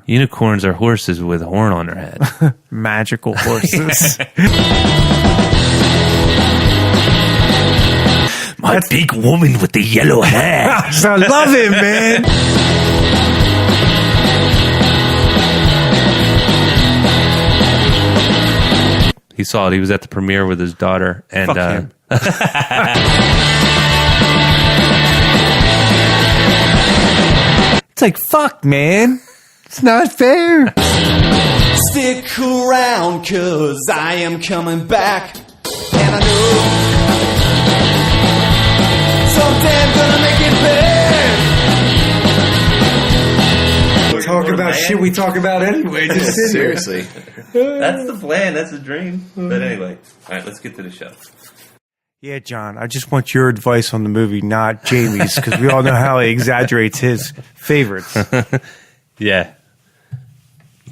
Unicorns are horses with a horn on their head. Magical horses. My big woman with the yellow hair. I love it, man. He saw it. He was at the premiere with his daughter. And Fuck him. It's like, fuck, man. It's not fair. Stick around, cause I am coming back. And I know someday I'm gonna make it bad. Talk about shit we talk about anyway. Just sit here. Seriously. that's the plan. That's the dream. But anyway, all right, let's get to the show. Yeah, John, I just want your advice on the movie, not Jamie's, because we all know how he exaggerates his favorites. Yeah.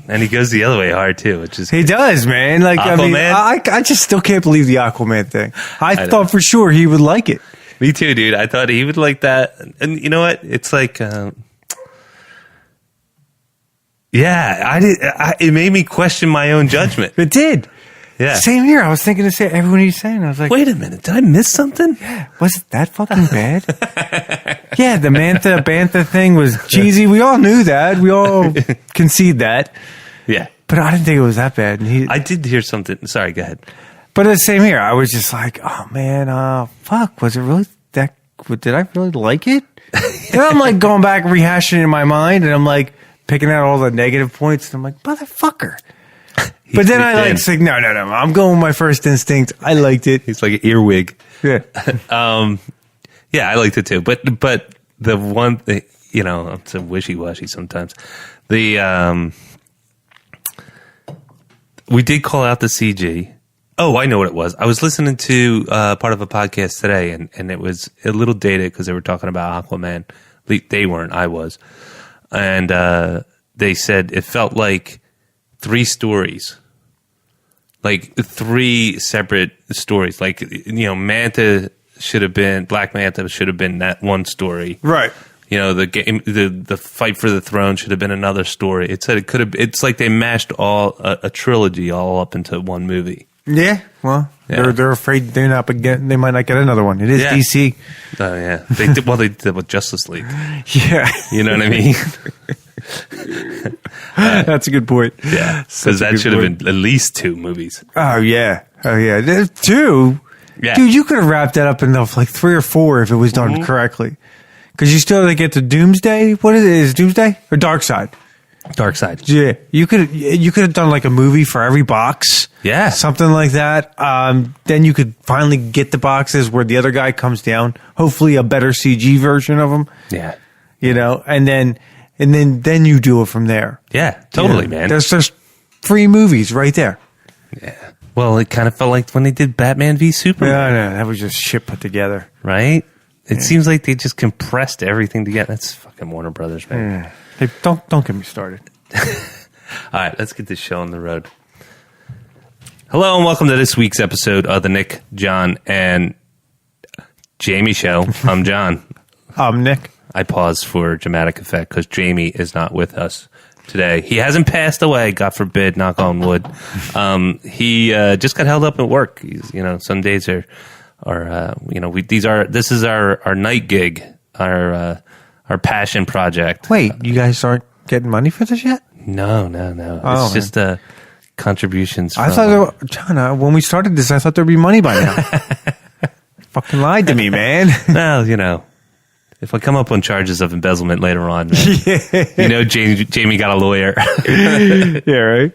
And he goes the other way hard, too, which is... He does, man. Like, Aquaman? I just still can't believe the Aquaman thing. I thought for sure he would like it. Me too, dude. I thought he would like that. And you know what? It's like... it made me question my own judgment. It did. Yeah. Same here. I was thinking the same. Everyone he's saying, I was like, Wait a minute. Did I miss something? yeah, was it that fucking bad? Yeah, the Bantha thing was cheesy. We all knew that. We all concede that. Yeah. But I didn't think it was that bad. And I did hear something. Sorry, go ahead. but the same here. I was just like, oh man, fuck. Was it really that? Did I really like it? Then I'm like going back, rehashing it in my mind, and I'm like picking out all the negative points. And I'm like, motherfucker. But then I like say, no. I'm going with my first instinct. I liked it. He's like an earwig. Yeah. Yeah, I liked it too. But the one thing, I'm so wishy-washy sometimes. We did call out the CG. Oh, I know what it was. I was listening to part of a podcast today, and it was a little dated because they were talking about Aquaman. They weren't. I was. And they said it felt like 3 stories. Like 3 separate stories. Like, Manta should have been, Black Manta should have been that one story. Right. The fight for the throne should have been another story. It said it could have, it's like they mashed a trilogy all up into one movie. Yeah. Well, Yeah. they're afraid they might not get another one. It is Yeah. DC. Oh, yeah. They did with Justice League. Yeah. You know what I mean? That's a good point. Yeah. Such Because a that good should have point. been at least 2 movies. Oh, yeah. There's 2. Yeah. Dude, you could have wrapped that up in like 3 or 4 if it was done correctly. Because you still have to get to Doomsday. What is it? Is it Doomsday or Darkseid? Darkseid. Yeah, you could have done like a movie for every box. Yeah. Something like that. Then you could finally get the boxes where the other guy comes down. Hopefully, a better CG version of him. Yeah. And then you do it from there. Yeah. Totally, man. There's 3 movies right there. Yeah. Well, it kind of felt like when they did Batman v Superman. Yeah, no, that was just shit put together. Right? It seems like they just compressed everything together. That's fucking Warner Brothers, man. Hey, don't get me started. All right, let's get this show on the road. Hello and welcome to this week's episode of the Nick, John, and Jamie Show. I'm John. I'm Nick. I paused for dramatic effect because Jamie is not with us today. He hasn't passed away, God forbid, knock on wood. He just got held up at work. He's, some days are this is our night gig, our passion project. Wait, you guys aren't getting money for this yet? No. Oh, It's just contributions. I thought, John, when we started this, I thought there'd be money by now. Fucking lied to me, man. Well, if I come up on charges of embezzlement later on, man, Jamie got a lawyer. Yeah,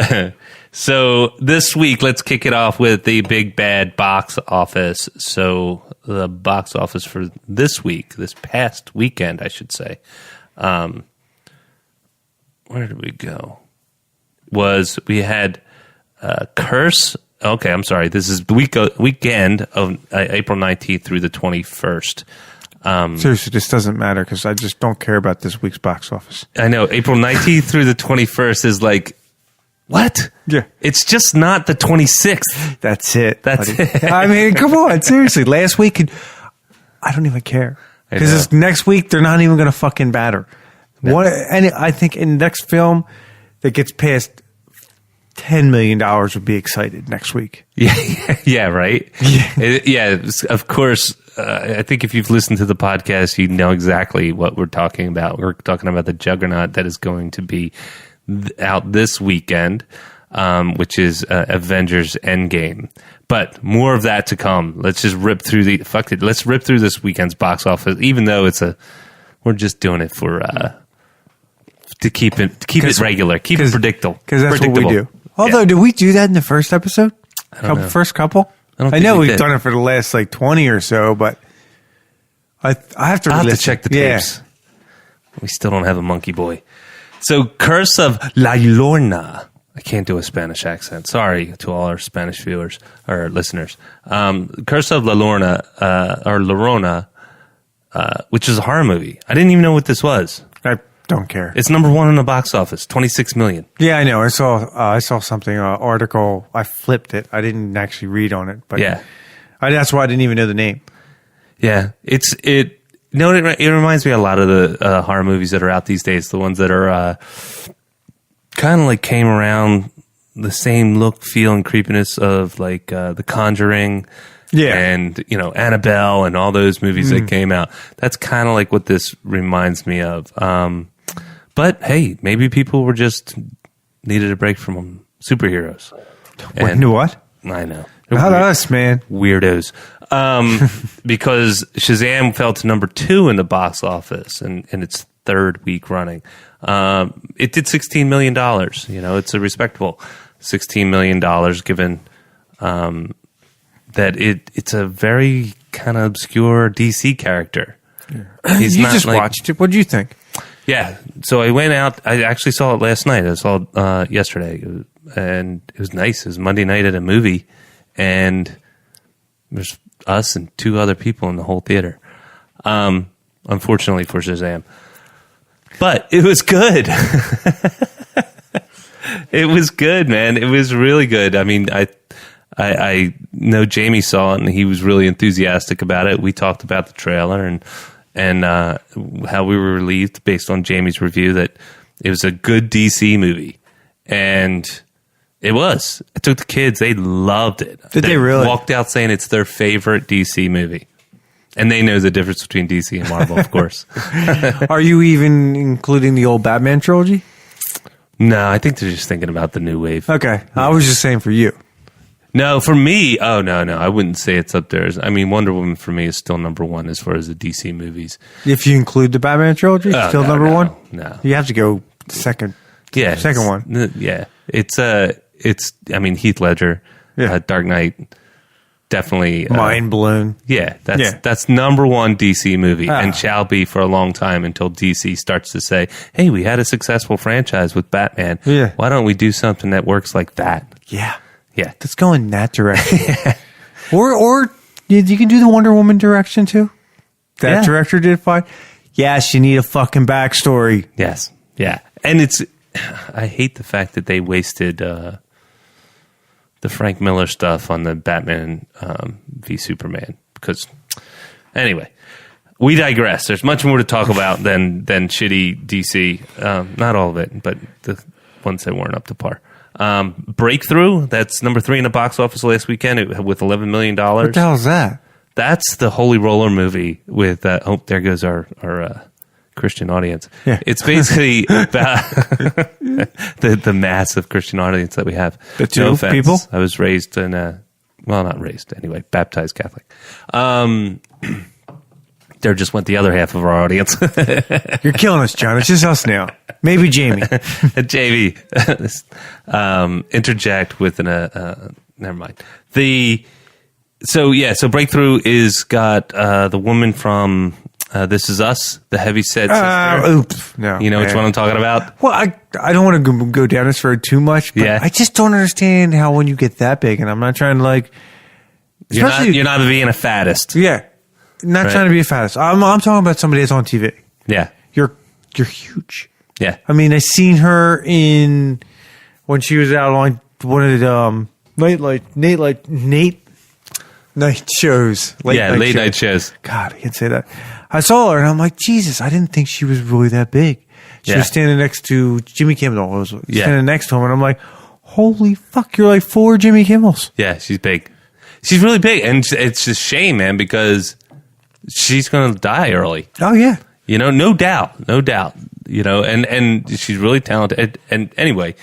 right? So this week, let's kick it off with the big bad box office. So the box office for this past weekend, I should say. Where did we go? We had Curse. Okay, I'm sorry. This is the weekend of April 19th through the 21st. Seriously, this doesn't matter because I just don't care about this week's box office. I know. April 19th through the 21st is like, what? Yeah. It's just not the 26th. That's it. That's it. I mean, come on. Seriously. Last week, I don't even care. Because next week, they're not even going to fucking batter. And I think in the next film that gets past $10 million would be excited next week. Yeah, right? Yeah, of course. I think if you've listened to the podcast, you know exactly what we're talking about. We're talking about the juggernaut that is going to be out this weekend, which is Avengers Endgame. But more of that to come. Let's just rip through let's rip through this weekend's box office, even though we're just doing it for to keep it regular, keep it predictable. Because that's what we do. Although, did we do that in the first episode? First couple? I know we've done it for the last 20 or so, but I have to check the tapes. Yeah. We still don't have a monkey boy. So, Curse of La Llorona. I can't do a Spanish accent. Sorry to all our Spanish viewers or listeners. Curse of La Llorona, which is a horror movie. I didn't even know what this was. I don't care. It's number 1 in the box office, 26 million. Yeah, I know. I saw something, article. I flipped it. I didn't actually read on it, but yeah, that's why I didn't even know the name. Yeah, it reminds me a lot of the horror movies that are out these days. The ones that are kind of came around the same look, feel, and creepiness of The Conjuring. Yeah. And, Annabelle and all those movies that came out. That's kind of what this reminds me of. But hey, maybe people were just needed a break from superheroes. What? I know. Not us, man. Weirdos. Because Shazam fell to number 2 in the box office in its third week running. It did $16 million. It's a respectable $16 million given that it's a very kind of obscure DC character. Yeah. You just watched it. What did you think? Yeah. So I went out. I actually saw it last night. I saw it yesterday. And it was nice. It was Monday night at a movie. And there's us and 2 other people in the whole theater. Unfortunately for Shazam. But it was good. It was good, man. It was really good. I mean, I know Jamie saw it and he was really enthusiastic about it. We talked about the trailer and how we were relieved based on Jamie's review that it was a good DC movie. And it was. I took the kids. They loved it. Did they really? Walked out saying it's their favorite DC movie. And they know the difference between DC and Marvel, of course. Are you even including the old Batman trilogy? No, I think they're just thinking about the new wave. Okay. Yeah. I was just saying for you. No, for me, no. I wouldn't say it's up there. I mean, Wonder Woman for me is still number 1 as far as the DC movies. If you include the Batman trilogy, still number 1? No. You have to go second. Yeah. Second one. Yeah. It's Heath Ledger, Dark Knight, definitely. Mind blown. Yeah. That's number 1 DC movie and shall be for a long time until DC starts to say, hey, we had a successful franchise with Batman. Yeah. Why don't we do something that works like that? Yeah. Yeah. Let's go in that direction. Or you can do the Wonder Woman direction too. That director did fine. Yes, you need a fucking backstory. Yes. Yeah. And I hate the fact that they wasted the Frank Miller stuff on the Batman v Superman. Because, anyway, we digress. There's much more to talk about than shitty DC. Not all of it, but the ones that weren't up to par. Breakthrough, that's number 3 in the box office last weekend with $11 million. What the hell is that? That's the Holy Roller movie with, there goes our Christian audience. Yeah. It's basically about the massive Christian audience that we have. The 2 people? I was raised in not raised, anyway, baptized Catholic. There just went the other half of our audience. You're killing us, John. It's just us now. Maybe Jamie. Jamie, interject with never mind. So Breakthrough is got the woman from This Is Us, the heavyset sister. Oops. No. You know which one I'm talking about? Well, I don't want to go down this road too much, but I just don't understand how when you get that big, and I'm not trying to You're not being a fattest. Yeah. Not trying to be a fattest. I'm talking about somebody that's on TV. Yeah. You're huge. Yeah. I mean, I seen her when she was out on one of the night shows. Late night shows. God, I can't say that. I saw her and I'm like, Jesus, I didn't think she was really that big. She Yeah. was standing next to Jimmy Kimmel. I was Yeah. standing next to him, and I'm like, holy fuck, you're like 4 Jimmy Kimmels. Yeah, she's big. She's really big, and it's a shame, man, because she's going to die early. Oh, yeah. You know, no doubt. You know, and she's really talented. And anyway,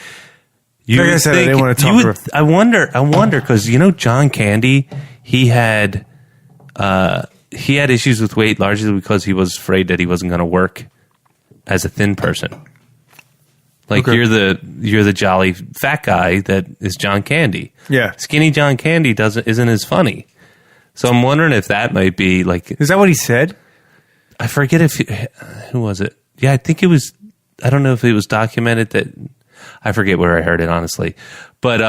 you Like I would said, I think, didn't want to talk you to would, her. I wonder, because you know, John Candy, he had issues with weight largely because he was afraid that he wasn't going to work as a thin person. Like Okay. you're the jolly fat guy that is John Candy. Yeah. Skinny John Candy isn't as funny. So I'm wondering if that might be like, Is that what he said? I forget who was it? Yeah, I think it was. I don't know if it was documented that. I forget where I heard it, honestly, but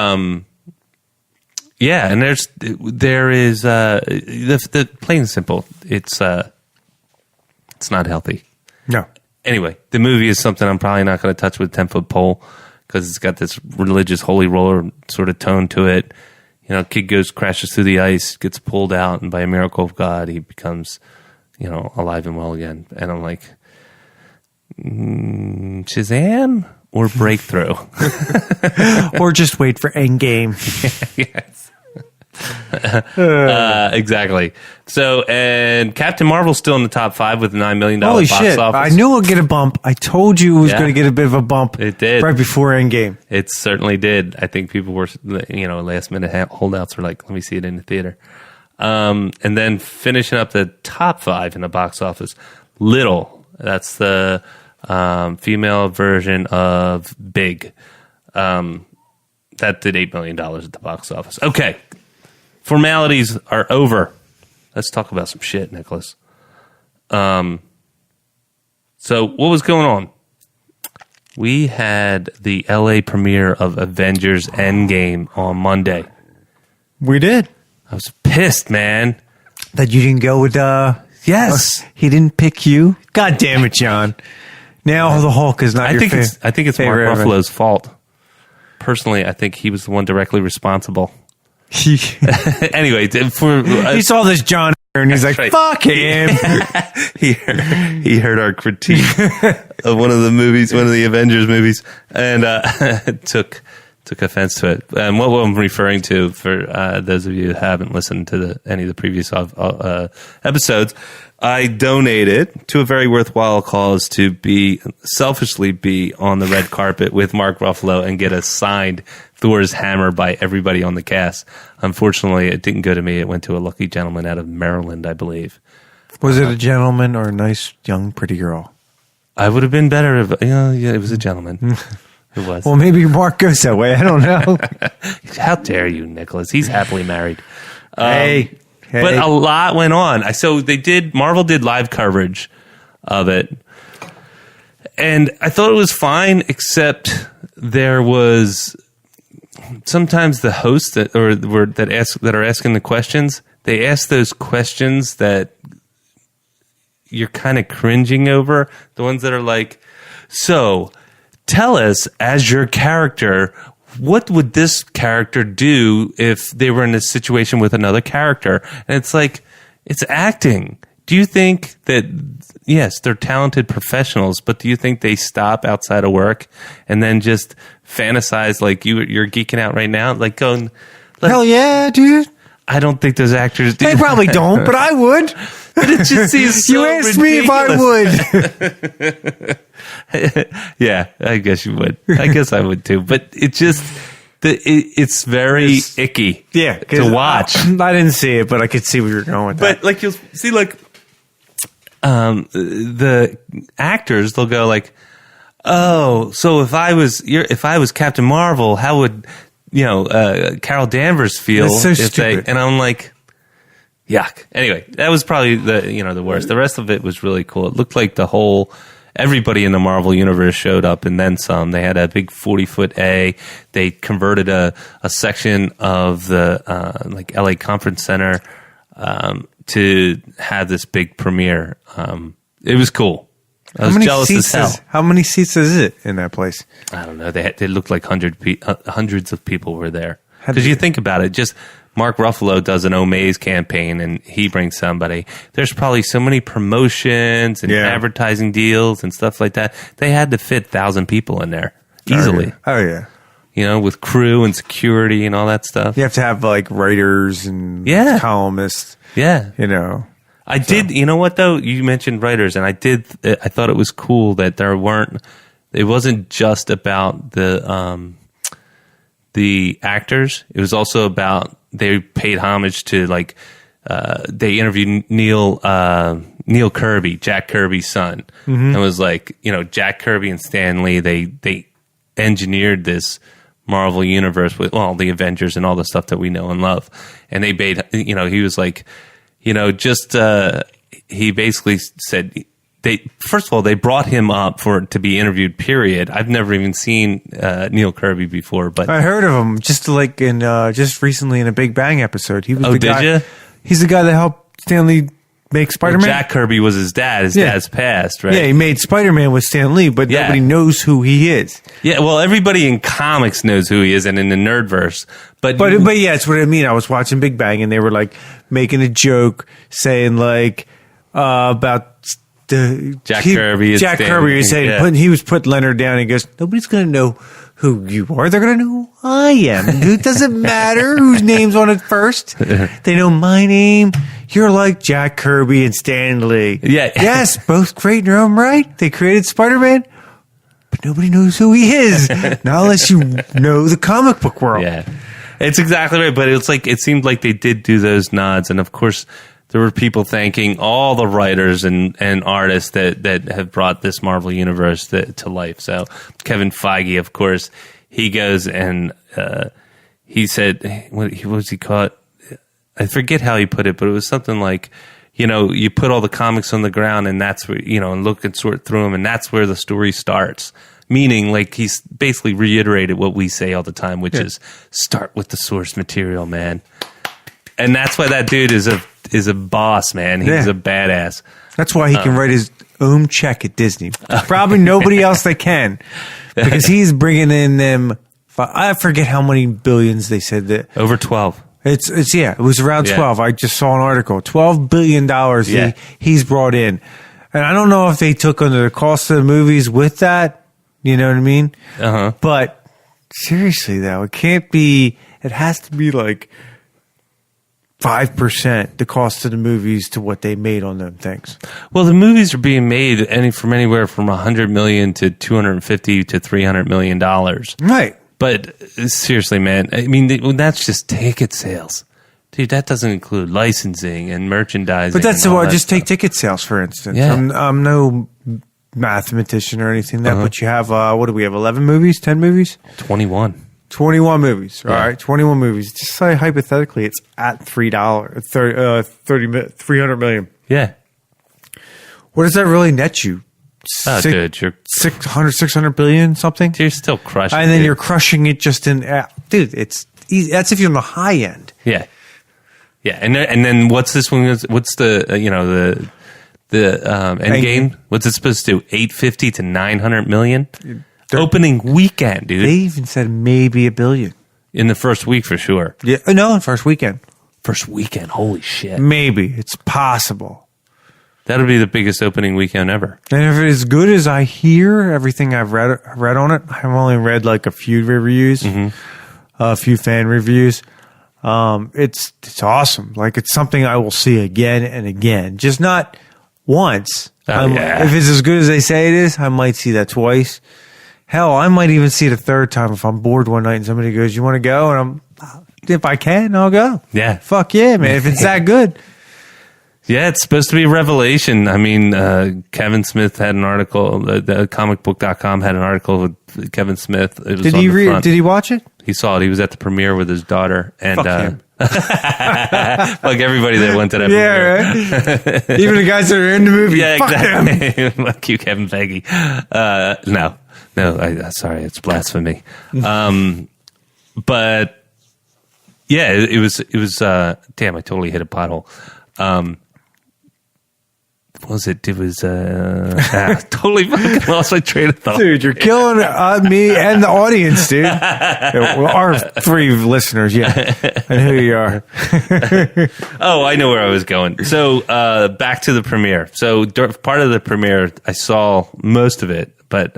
yeah, and there is the plain and simple. It's not healthy. No. Anyway, the movie is something I'm probably not going to touch with 10-foot pole because it's got this religious holy roller sort of tone to it. You know, kid crashes through the ice, gets pulled out, and by a miracle of God, he becomes, you know, alive and well again. And I'm like, Shazam or Breakthrough? Or just wait for Endgame. Yes. Exactly. So, and Captain Marvel's still in the top 5 with a $9 million Holy box shit. office. I knew it would get a bump. I told you it was Yeah. going to get a bit of a bump. It did. Right before Endgame. It certainly did. I think people were, you know, last minute holdouts were like, let me see it in the theater. And then finishing up the top 5 in the box office, Little. That's the female version of Big. That did $8 million at the box office. Okay. Formalities are over. Let's talk about some shit, Nicholas. So what was going on? We had the LA premiere of Avengers Endgame on Monday. We did. I was pissed, man. That you didn't go with, Yes. he didn't pick you? God damn it, John. Now the Hulk is not I your think it's Mark favorite ever. Ruffalo's fault. Personally, I think he was the one directly responsible. Anyway, He saw this John and he's like, right. fuck him. he heard our critique of one of the movies, one of the Avengers movies, and took offense to it. And what I'm referring to, for those of you who haven't listened to any of the previous episodes, I donated to a very worthwhile cause to selfishly be on the red carpet with Mark Ruffalo and get a signed Thor's hammer by everybody on the cast. Unfortunately, it didn't go to me. It went to a lucky gentleman out of Maryland, I believe. Was it a gentleman or a nice, young, pretty girl? I would have been better if, yeah, it was a gentleman. It was. Well, maybe Mark goes that way. I don't know. How dare you, Nicholas? He's happily married. Hey. But a lot went on. Marvel did live coverage of it. And I thought it was fine, except there was sometimes the hosts that are asking the questions, they ask those questions that you're kind of cringing over. The ones that are like, so tell us, as your character, what would this character do if they were in a situation with another character? And it's like, it's acting. Do you think that, yes, they're talented professionals, but do you think they stop outside of work and then just fantasize like you're geeking out right now? Like going, Hell yeah, dude. I don't think those actors do. They probably don't, but I would. But it just seems so You asked me if I would. Yeah, I guess you would. I guess I would too. But it just, it's very icky to watch. I didn't see it, but I could see where you're going with that. But like you'll see, like the actors, they'll go like, "Oh, so if I was Captain Marvel, how would Carol Danvers feel?" That's so if stupid. And I'm like, yuck. Anyway, that was probably the worst. The rest of it was really cool. It looked like everybody in the Marvel universe showed up and then some. They had a big 40-foot A. They converted a section of the LA Conference Center to have this big premiere. It was cool. I was jealous as hell. How many seats is it in that place? I don't know. They looked like hundreds of people were there. Because you think about it, just Mark Ruffalo does an Omaze campaign and he brings somebody. There's probably so many promotions and advertising deals and stuff like that. They had to fit 1,000 people in there easily. Oh yeah. You know, with crew and security and all that stuff. You have to have like writers and columnists. Yeah. You know. I did, you know what though? You mentioned writers, and I thought it was cool that it wasn't just about the actors. It was also about, they paid homage to like, they interviewed Neil Kirby, Jack Kirby's son. And it was like, you know, Jack Kirby and Stan Lee, they engineered this Marvel universe with all the Avengers and all the stuff that we know and love. And they made, you know, he was like, you know, just he basically said first of all, they brought him up to be interviewed. Period. I've never even seen Neil Kirby before, but I heard of him just like in just recently in a Big Bang episode. He was the guy. Did you? He's the guy that helped Stanley make Spider-Man. Jack Kirby was his dad. His dad's passed, right? Yeah, he made Spider-Man with Stan Lee, but nobody knows who he is. Yeah, well, everybody in comics knows who he is, and in the nerdverse, but yeah, it's what I mean. I was watching Big Bang, and they were like making a joke, saying like about the Jack Kirby. Jack Kirby was saying he was putting Leonard down. And he goes, nobody's going to know who you are. They're going to know who I am. It doesn't matter whose name's on it first. They know my name. You're like Jack Kirby and Stan Lee. Yeah. Yes, both great in their own right. They created Spider-Man, but nobody knows who he is. Not unless you know the comic book world. Yeah, it's exactly right. But it seemed like they did do those nods. And of course, there were people thanking all the writers and artists that have brought this Marvel universe to life. So Kevin Feige, of course, he goes and he said, what was he called? I forget how he put it, but it was something like, you know, you put all the comics on the ground and that's where, you know, and look and sort through them, and that's where the story starts. Meaning, like, he's basically reiterated what we say all the time, which is start with the source material, man. And that's why that dude is a boss, man. He's a badass. That's why he can write his own check at Disney. There's probably nobody else that can, because he's bringing in them. I forget how many billions they said that. Over 12. It was around 12. I just saw an article. $12 billion he's brought in. And I don't know if they took under the cost of the movies with that. You know what I mean? Uh-huh. But seriously, though, it has to be like 5% the cost of the movies to what they made on them things. Well, the movies are being made from anywhere from $100 million to $250 to $300 million. Right. But seriously, man, I mean, that's just ticket sales. Dude, that doesn't include licensing and merchandising. But that's why just take ticket sales, for instance. Yeah. I'm no mathematician or anything like that, but you have, what do we have, 11 movies, 10 movies? 21. 21 movies. All right, 21 movies. Just say hypothetically it's at $300 million. Yeah. What does that really net you? Dude, you're 600 billion something? You're still crushing it. And then you're crushing it just in, dude, it's easy. That's if you're on the high end. Yeah. Yeah. And then what's this one? What's the Endgame? What's it supposed to do? 850 to 900 million? Opening weekend, dude. They even said maybe $1 billion. In the first week for sure. Yeah. No, first weekend. First weekend. Holy shit. Maybe. It's possible. That'll be the biggest opening weekend ever. And if it's as good as I hear, everything I've read on it, I've only read like a few reviews, a few fan reviews. It's awesome. Like, it's something I will see again and again. Just not once. If it's as good as they say it is, I might see that twice. Hell, I might even see it a third time if I'm bored one night and somebody goes, "You want to go?" And if I can, I'll go. Yeah. Fuck yeah, man. If it's that good. Yeah, it's supposed to be a revelation. I mean, Kevin Smith had an article, the comicbook.com had an article with Kevin Smith. It was Did he read? Did he watch it? He saw it. He was at the premiere with his daughter. And, fuck him. like everybody that went to that premiere. Right? Even the guys that are in the movie. Yeah, fuck exactly. Fuck you, Kevin Feige. No, sorry, it's blasphemy. But yeah, it was, damn, I totally hit a pothole. what was it? It was totally fucking lost my train of thought. Dude, you're killing me and the audience, dude. Well, our 3 listeners, yeah. And who you are. Oh, I know where I was going. So back to the premiere. So part of the premiere, I saw most of it, but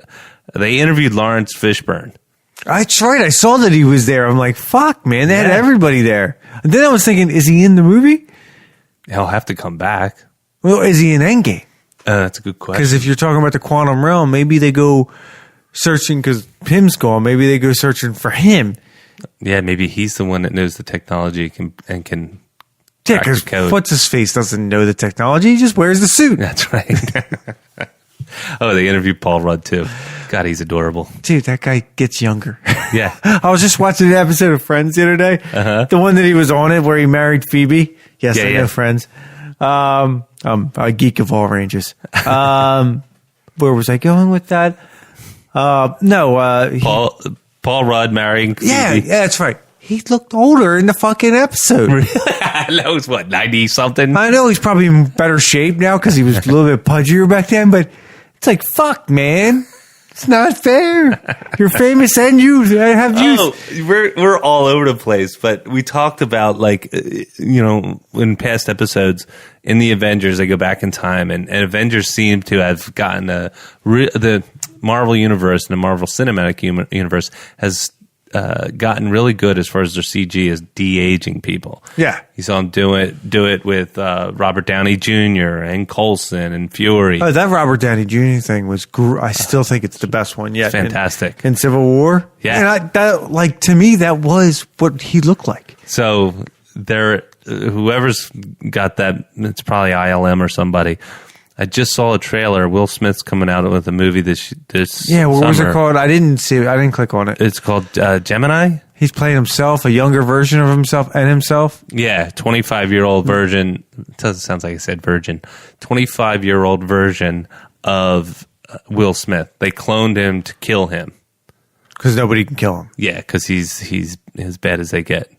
they interviewed Lawrence Fishburne. That's right. I saw that he was there. I'm like, fuck, man. They had Yeah. everybody there. And then I was thinking, is he in the movie? He'll have to come back. Well, is he in Endgame? That's a good question. Because if you're talking about the quantum realm, maybe they go searching because Pym's gone. Maybe they go searching for him. Yeah, maybe he's the one that knows the technology can Yeah, crack the because code. what's his face doesn't know the technology. He just wears the suit. That's right. Oh, they interviewed Paul Rudd too. God, he's adorable. Dude, that guy gets younger. Yeah. I was just watching an episode of Friends the other day. The one that he was on it where he married Phoebe. Yes, Yeah, I yeah. know Friends. I'm a geek of all ranges. Where was I going with that? Paul Rudd marrying Phoebe. Yeah, that's right. He looked older in the fucking episode. That was what, 90 something? I know he's probably in better shape now because he was a little bit pudgier back then, but it's like, fuck, man. It's not fair. You're famous and you have youth. Oh, we're all over the place, but we talked about, like, in past episodes in the Avengers, they go back in time, and Avengers seem to have gotten the Marvel universe and the Marvel Cinematic Universe has gotten really good as far as their CG is de-aging people. Yeah. You saw them do it with Robert Downey Jr. and Coulson and Fury. Oh, that Robert Downey Jr. thing was I still think it's the best one yet. Fantastic. In Civil War. Yeah. And to me, that was what he looked like. So whoever's got that, it's probably ILM or somebody. I just saw a trailer. Will Smith's coming out with a movie this Yeah, what was it summer. called? I didn't see it. I didn't click on it. It's called Gemini. He's playing himself, a younger version of himself and himself. Yeah, 25-year-old version. It sounds like I said virgin. 25-year-old version of Will Smith. They cloned him to kill him. Because nobody can kill him. Yeah, because he's as bad as they get.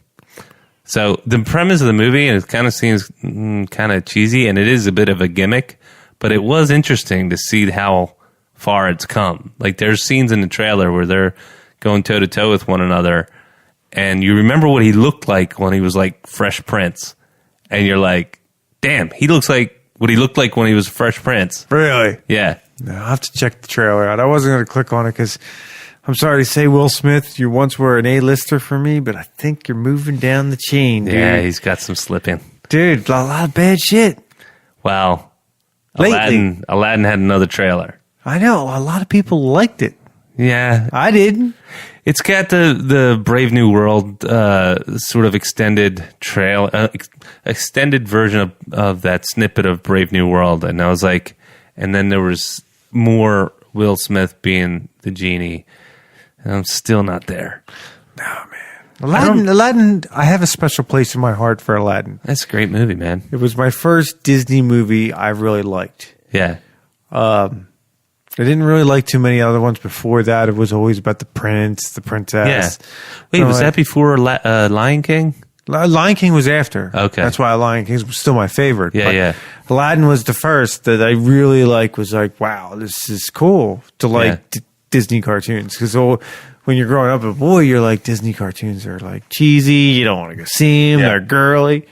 So the premise of the movie, and it kind of seems kind of cheesy, and it is a bit of a gimmick, but it was interesting to see how far it's come. Like, there's scenes in the trailer where they're going toe to toe with one another, and you remember what he looked like when he was like Fresh Prince, and you're like, damn, he looks like what he looked like when he was Fresh Prince. Really? Yeah. No, I'll have to check the trailer out. I wasn't going to click on it because I'm sorry to say, Will Smith, you once were an A-lister for me, but I think you're moving down the chain, dude. Yeah, he's got some slipping. Dude, a lot of bad shit. Well, Lately. Aladdin had another trailer. I know. A lot of people liked it. Yeah. I didn't. It's got the Brave New World sort of extended extended version of that snippet of Brave New World. And I was like, and then there was more Will Smith being the genie. And I'm still not there. No, man. Aladdin, I have a special place in my heart for Aladdin. That's a great movie, man. It was my first Disney movie I really liked. Yeah. I didn't really like too many other ones before that. It was always about the prince, the princess. Yeah. Wait, So was I- that before Lion King? Lion King was after. Okay. That's why Lion King was still my favorite. Yeah, But yeah. Aladdin was the first that I really was like, wow, this is cool to like Yeah. Disney cartoons. Because when you're growing up a boy, you're like, Disney cartoons are like cheesy. You don't want to go see them. Yeah. They're girly.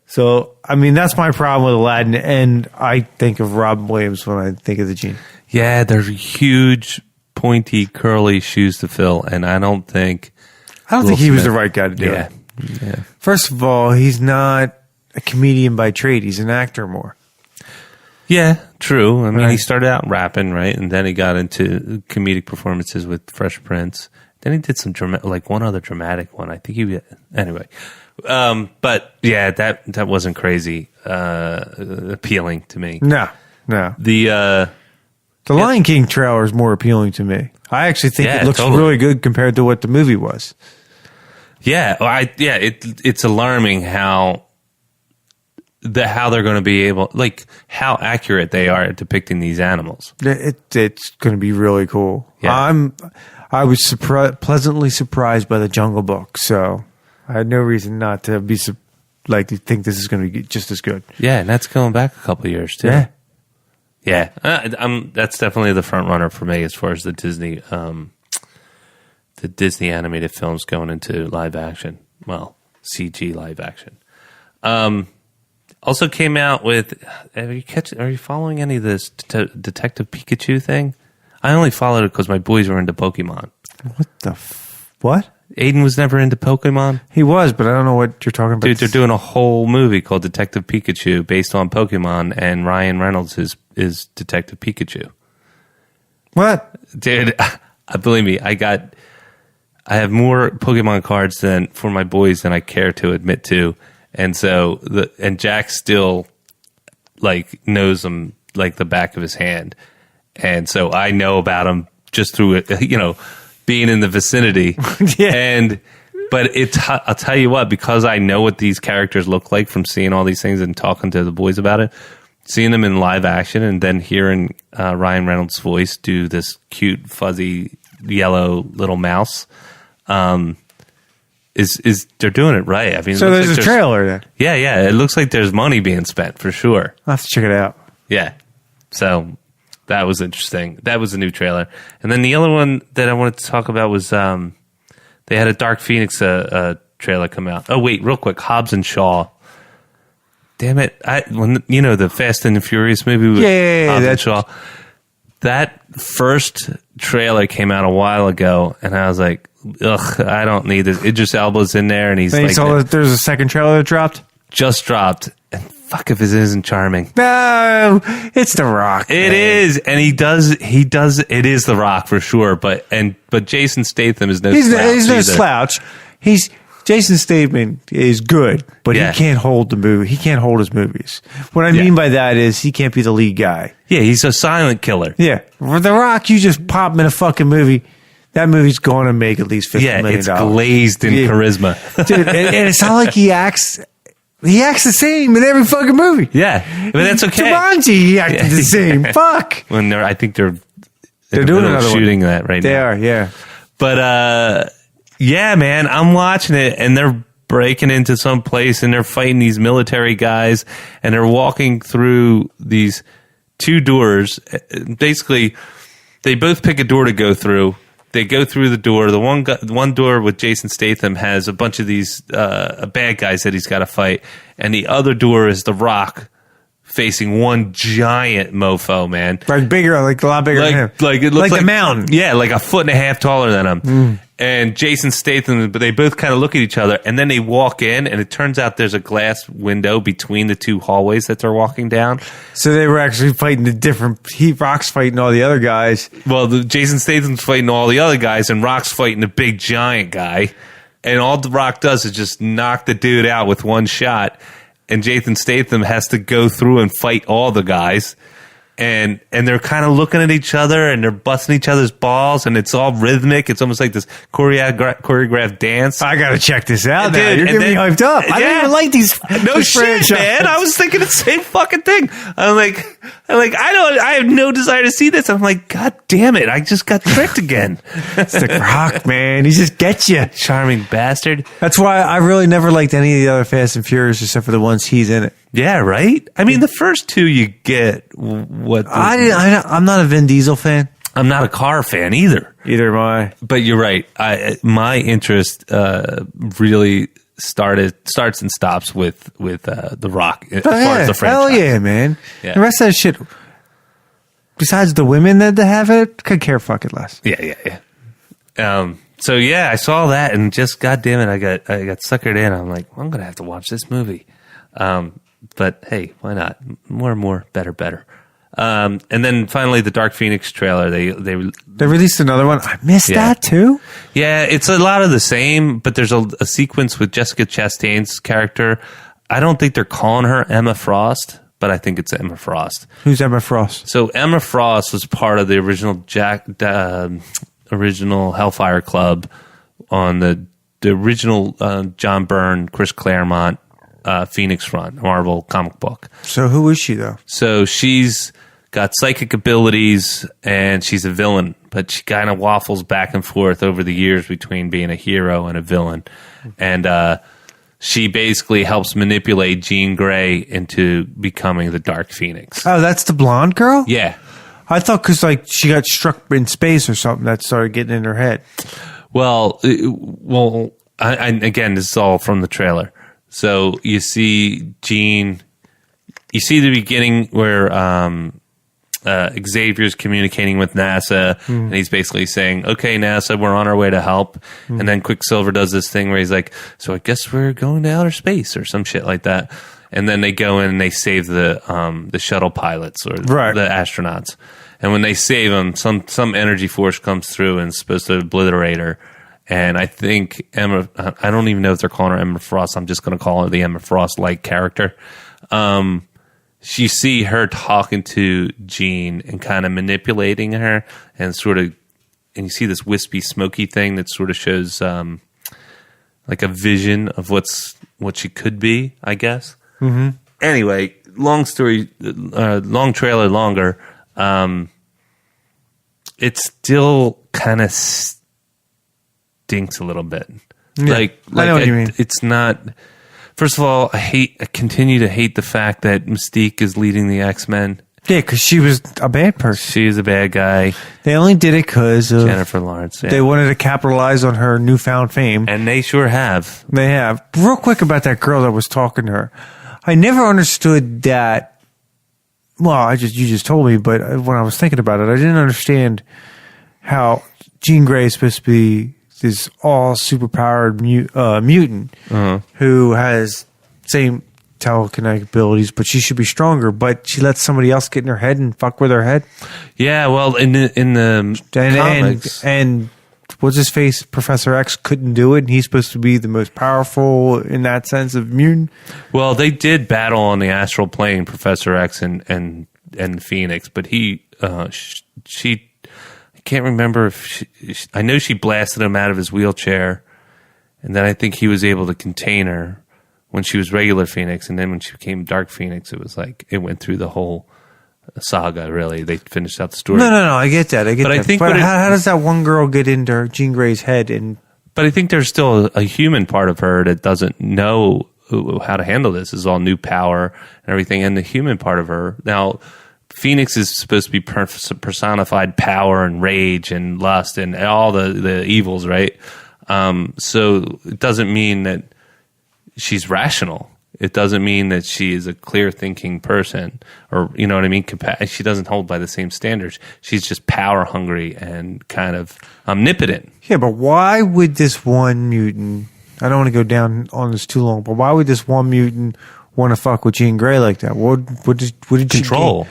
So, I mean, that's my problem with Aladdin. And I think of Robin Williams when I think of the genie. Yeah, there's huge, pointy, curly shoes to fill, and I don't think think he was the right guy to do Yeah. it. Yeah. First of all, he's not a comedian by trade. He's an actor more. Yeah, true. I mean, Right. he started out rapping, right? And then he got into comedic performances with Fresh Prince. Then he did some one other dramatic one. I think anyway. But yeah, that wasn't crazy appealing to me. No. The Lion King trailer is more appealing to me. I actually think Yeah, it looks totally. really good compared to what the movie was. Yeah, it's alarming how they're going to be able, like, how accurate they are at depicting these animals. It's going to be really cool. Yeah. I was pleasantly surprised by the Jungle Book, so I had no reason not to be to think this is going to be just as good. Yeah, and that's going back a couple of years too. Yeah. Yeah, that's definitely the front runner for me as far as the Disney animated films going into live action. Well, CG live action. Also came out with. Are you following any of this Detective Pikachu thing? I only followed it because my boys were into Pokemon. What the what? Aiden was never into Pokemon. He was, but I don't know what you're talking about. Dude, they're doing a whole movie called Detective Pikachu based on Pokemon, and Ryan Reynolds is Detective Pikachu. What? Dude, believe me, I have more Pokemon cards for my boys than I care to admit to, and so Jack still knows them like the back of his hand, and so I know about them just through being in the vicinity. Yeah. But I'll tell you what, because I know what these characters look like from seeing all these things and talking to the boys about it, seeing them in live action and then hearing Ryan Reynolds' voice do this cute, fuzzy, yellow little mouse, is they're doing it right. I mean, so there's a trailer then. Yeah. It looks like there's money being spent for sure. I'll have to check it out. Yeah. So that was interesting. That was a new trailer. And then the other one that I wanted to talk about was they had a Dark Phoenix trailer come out. Oh, wait, real quick. Hobbs and Shaw. Damn it. The Fast and the Furious movie with Hobbs and Shaw. That first trailer came out a while ago, and I was like, ugh, I don't need this. Idris Elba's in there, and he's like... there's a second trailer that dropped? Just dropped. And fuck if it isn't charming. No, it's The Rock. It is, and he does. It is The Rock for sure. But Jason Statham is He's no slouch. Jason Statham is good, but he can't hold the movie. He can't hold his movies. What I mean by that is he can't be the lead guy. Yeah, he's a silent killer. Yeah, for The Rock, you just pop him in a fucking movie. That movie's going to make at least $50 million. Yeah, it's glazed in charisma, dude. And it's not like he acts. He acts the same in every fucking movie. Yeah, but that's okay. Jumanji, he acted the same. Fuck. When I think they're doing another shooting one. that right now. They are, yeah. But yeah, man, I'm watching it, and they're breaking into some place, and they're fighting these military guys, and they're walking through these two doors. Basically, they both pick a door to go through. They go through the door. The one door with Jason Statham has a bunch of these bad guys that he's got to fight, and the other door is The Rock facing one giant mofo, man. Like bigger, like a lot bigger than him. Like it looks like the mountain. Yeah, like a foot and a half taller than him. And Jason Statham, but they both kind of look at each other, and then they walk in, and it turns out there's a glass window between the two hallways that they're walking down. So they were actually fighting the different... Rock's fighting all the other guys. Well, Jason Statham's fighting all the other guys, and Rock's fighting the big giant guy. And all The Rock does is just knock the dude out with one shot, and Jason Statham has to go through and fight all the guys. And they're kind of looking at each other, and they're busting each other's balls, and it's all rhythmic. It's almost like this choreographed dance. I gotta check this out, dude. Now. You're getting me hyped up. I don't even like these. No shit, man. I was thinking the same fucking thing. I'm like, I have no desire to see this. I'm like, God damn it! I just got tricked again. It's The Rock, man. He just gets you, charming bastard. That's why I really never liked any of the other Fast and Furious except for the ones he's in it. Yeah, right? I mean, the first two you get what... I'm not a Vin Diesel fan. I'm not a car fan either. Either am I. But you're right. My interest really starts and stops with The Rock as far as the franchise. Hell yeah, man. Yeah. The rest of that shit, besides the women that have it, could care fucking less. Yeah. So yeah, I saw that and just, God damn it, I got suckered in. I'm like, well, I'm going to have to watch this movie. But hey, why not? More, better. And then finally, the Dark Phoenix trailer. They released another one. I missed that too. Yeah, it's a lot of the same, but there's a sequence with Jessica Chastain's character. I don't think they're calling her Emma Frost, but I think it's Emma Frost. Who's Emma Frost? So Emma Frost was part of the original Hellfire Club on the original John Byrne, Chris Claremont. Phoenix run, Marvel comic book. So who is she though? So she's got psychic abilities and she's a villain, but she kind of waffles back and forth over the years between being a hero and a villain. And she basically helps manipulate Jean Grey into becoming the Dark Phoenix. Oh, that's the blonde girl? Yeah. I thought because like she got struck in space or something that started getting in her head. Well, again, this is all from the trailer. So you see Jean, you see the beginning where Xavier's communicating with NASA, and he's basically saying, okay, NASA, we're on our way to help. And then Quicksilver does this thing where he's like, so I guess we're going to outer space or some shit like that. And then they go in and they save the shuttle pilots or the astronauts. And when they save them, some energy force comes through and is supposed to obliterate her. And I think Emma, I don't even know if they're calling her Emma Frost. I'm just going to call her the Emma Frost-like character. You see her talking to Jean and kind of manipulating her and sort of, and you see this wispy, smoky thing that sort of shows like a vision of what she could be, I guess. Mm-hmm. Anyway, long trailer longer. It still kind of stinks a little bit. Yeah, like I know what you mean. It's not. First of all, I continue to hate the fact that Mystique is leading the X-Men. Yeah, because she was a bad person. She is a bad guy. They only did it because of Jennifer Lawrence. Yeah. They wanted to capitalize on her newfound fame. And they sure have. They have. Real quick about that girl that was talking to her. I never understood that. Well, you just told me, but when I was thinking about it, I didn't understand how Jean Grey is supposed to be this all superpowered mutant who has same telekinetic abilities, but she should be stronger. But she lets somebody else get in her head and fuck with her head. Yeah, well, in the comics, and what's his face? Professor X couldn't do it, and he's supposed to be the most powerful in that sense of mutant. Well, they did battle on the astral plane, Professor X and Phoenix, but she. I can't remember if I know she blasted him out of his wheelchair, and then I think he was able to contain her when she was regular Phoenix, and then when she became Dark Phoenix, it was like it went through the whole saga. Really, they finished out the story. No, I get that. But I think, how does that one girl get into Jean Grey's head? But I think there's still a human part of her that doesn't know how to handle this. It's all new power and everything, and the human part of her now. Phoenix is supposed to be personified power and rage and lust and all the evils, right? So it doesn't mean that she's rational. It doesn't mean that she is a clear thinking person, or you know what I mean. She doesn't hold by the same standards. She's just power hungry and kind of omnipotent. Yeah, but why would this one mutant? I don't want to go down on this too long, but why would this one mutant want to fuck with Jean Grey like that? What did she control?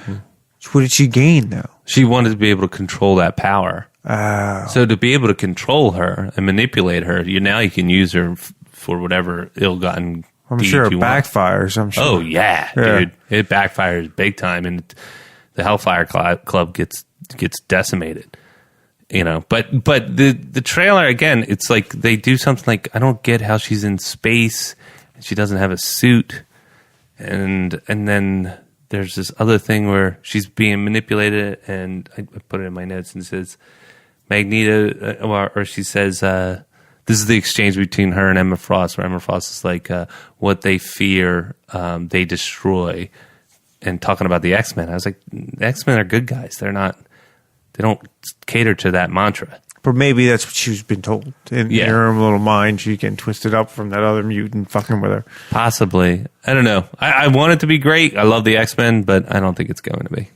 What did she gain, though? She wanted to be able to control that power. Oh. So to be able to control her and manipulate her, now you can use her for whatever ill-gotten. I'm sure it backfires. I'm sure. Oh yeah, dude, it backfires big time, and the Hellfire Club gets decimated. But the trailer again, it's like they do something like I don't get how she's in space and she doesn't have a suit, and then. There's this other thing where she's being manipulated, and I put it in my notes and it says Magneto, or she says, this is the exchange between her and Emma Frost, where Emma Frost is like, what they fear, they destroy, and talking about the X-Men. I was like, the X-Men are good guys. They don't cater to that mantra. But maybe that's what she's been told. In her own little mind, she can twist it up from that other mutant fucking with her. Possibly. I don't know. I want it to be great. I love the X-Men, but I don't think it's going to be.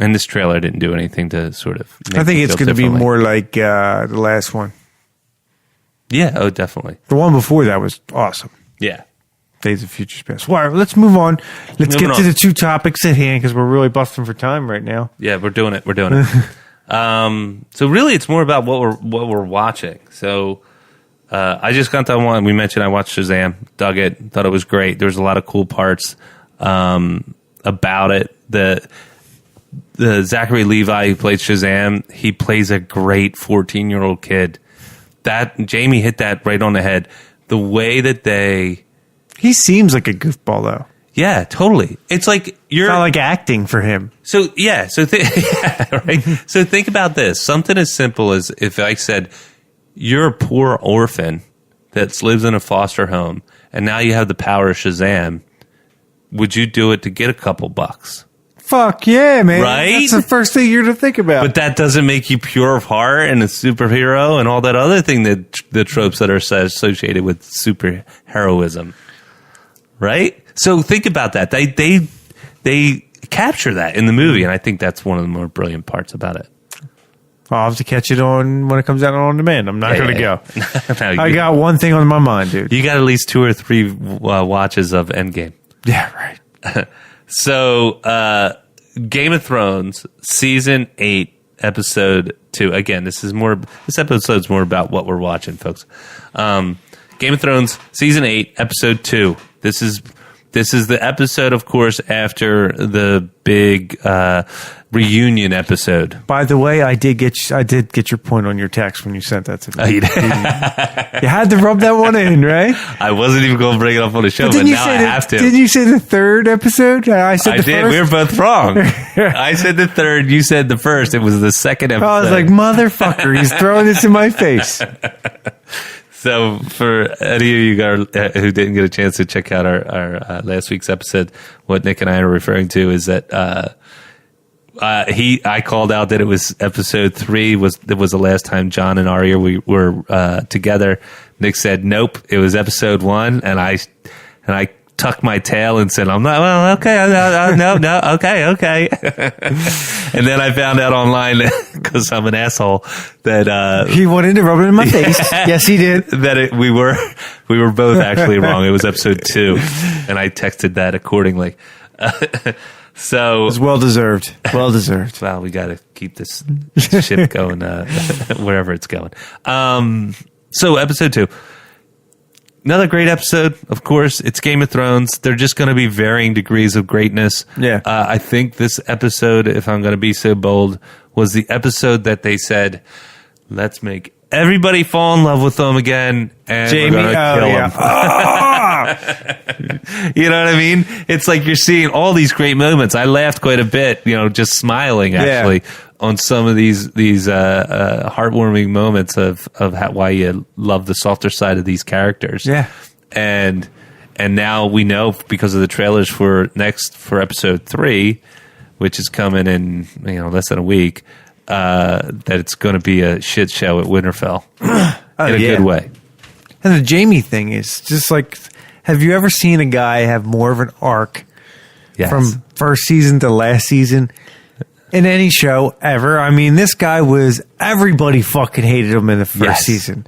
And this trailer didn't do anything to sort of make I think it's going to be more like the last one. Yeah, oh, definitely. The one before that was awesome. Yeah. Days of Future Past. Well, all right, let's move on. Let's get to the two topics at hand because we're really busting for time right now. Yeah, we're doing it. So really, it's more about what we're watching. So I just got that one. We mentioned I watched Shazam, dug it, thought it was great. There's a lot of cool parts about it. The Zachary Levi who played Shazam, he plays a great 14-year-old kid. That Jamie hit that right on the head. The way that he seems like a goofball though. Yeah, totally. It's like it's not like acting for him. So yeah, right. So think about this. Something as simple as if I said you're a poor orphan that lives in a foster home and now you have the power of Shazam, would you do it to get a couple bucks? Fuck yeah, man. Right? That's the first thing you're to think about. But that doesn't make you pure of heart and a superhero and all that other thing, that the tropes that are associated with superheroism. Right? So think about that. They capture that in the movie, and I think that's one of the more brilliant parts about it. I'll have to catch it on when it comes out on demand. I'm not going to go. No, I got one thing on my mind, dude. You got at least 2 or 3 watches of Endgame. Yeah, right. So, Game of Thrones, season 8, episode 2. Again, this episode's more about what we're watching, folks. Game of Thrones, season 8, episode 2. This is the episode, of course, after the big reunion episode. By the way, I did get your point on your text when you sent that to me. Oh, you did? You had to rub that one in, right? I wasn't even going to bring it up on the show, but now I have to. Didn't you say the third episode? I said the did. first. We were both wrong. I said the third. You said the first. It was the second episode. I was like, motherfucker, he's throwing this in my face. So for any of you guys who didn't get a chance to check out our last week's episode, what Nick and I are referring to is that I called out that it was episode 3 was the last time John and Arya were together. Nick said nope, it was episode 1, and I tucked my tail and said, I'm not, well, okay, no, okay. And then I found out online, because I'm an asshole, that he wanted to rub it in my face. Yes, he did. That we were both actually wrong. It was episode 2, and I texted that accordingly. So it was well deserved. Well deserved. Well, we got to keep this ship going wherever it's going. So episode 2. Another great episode, of course. It's Game of Thrones. They're just going to be varying degrees of greatness. Yeah. I think this episode, if I'm going to be so bold, was the episode that they said, let's make everybody fall in love with them again, and Jamie, we're going to kill them. You know what I mean? It's like you're seeing all these great moments. I laughed quite a bit, just smiling, actually. Yeah. On some of these heartwarming moments of why you love the softer side of these characters. Yeah. And now we know, because of the trailers for episode 3, which is coming in less than a week, that it's going to be a shit show at Winterfell in a good way. And the Jamie thing is just like, have you ever seen a guy have more of an arc from first season to last season? In any show ever. I mean, this guy everybody fucking hated him in the first season.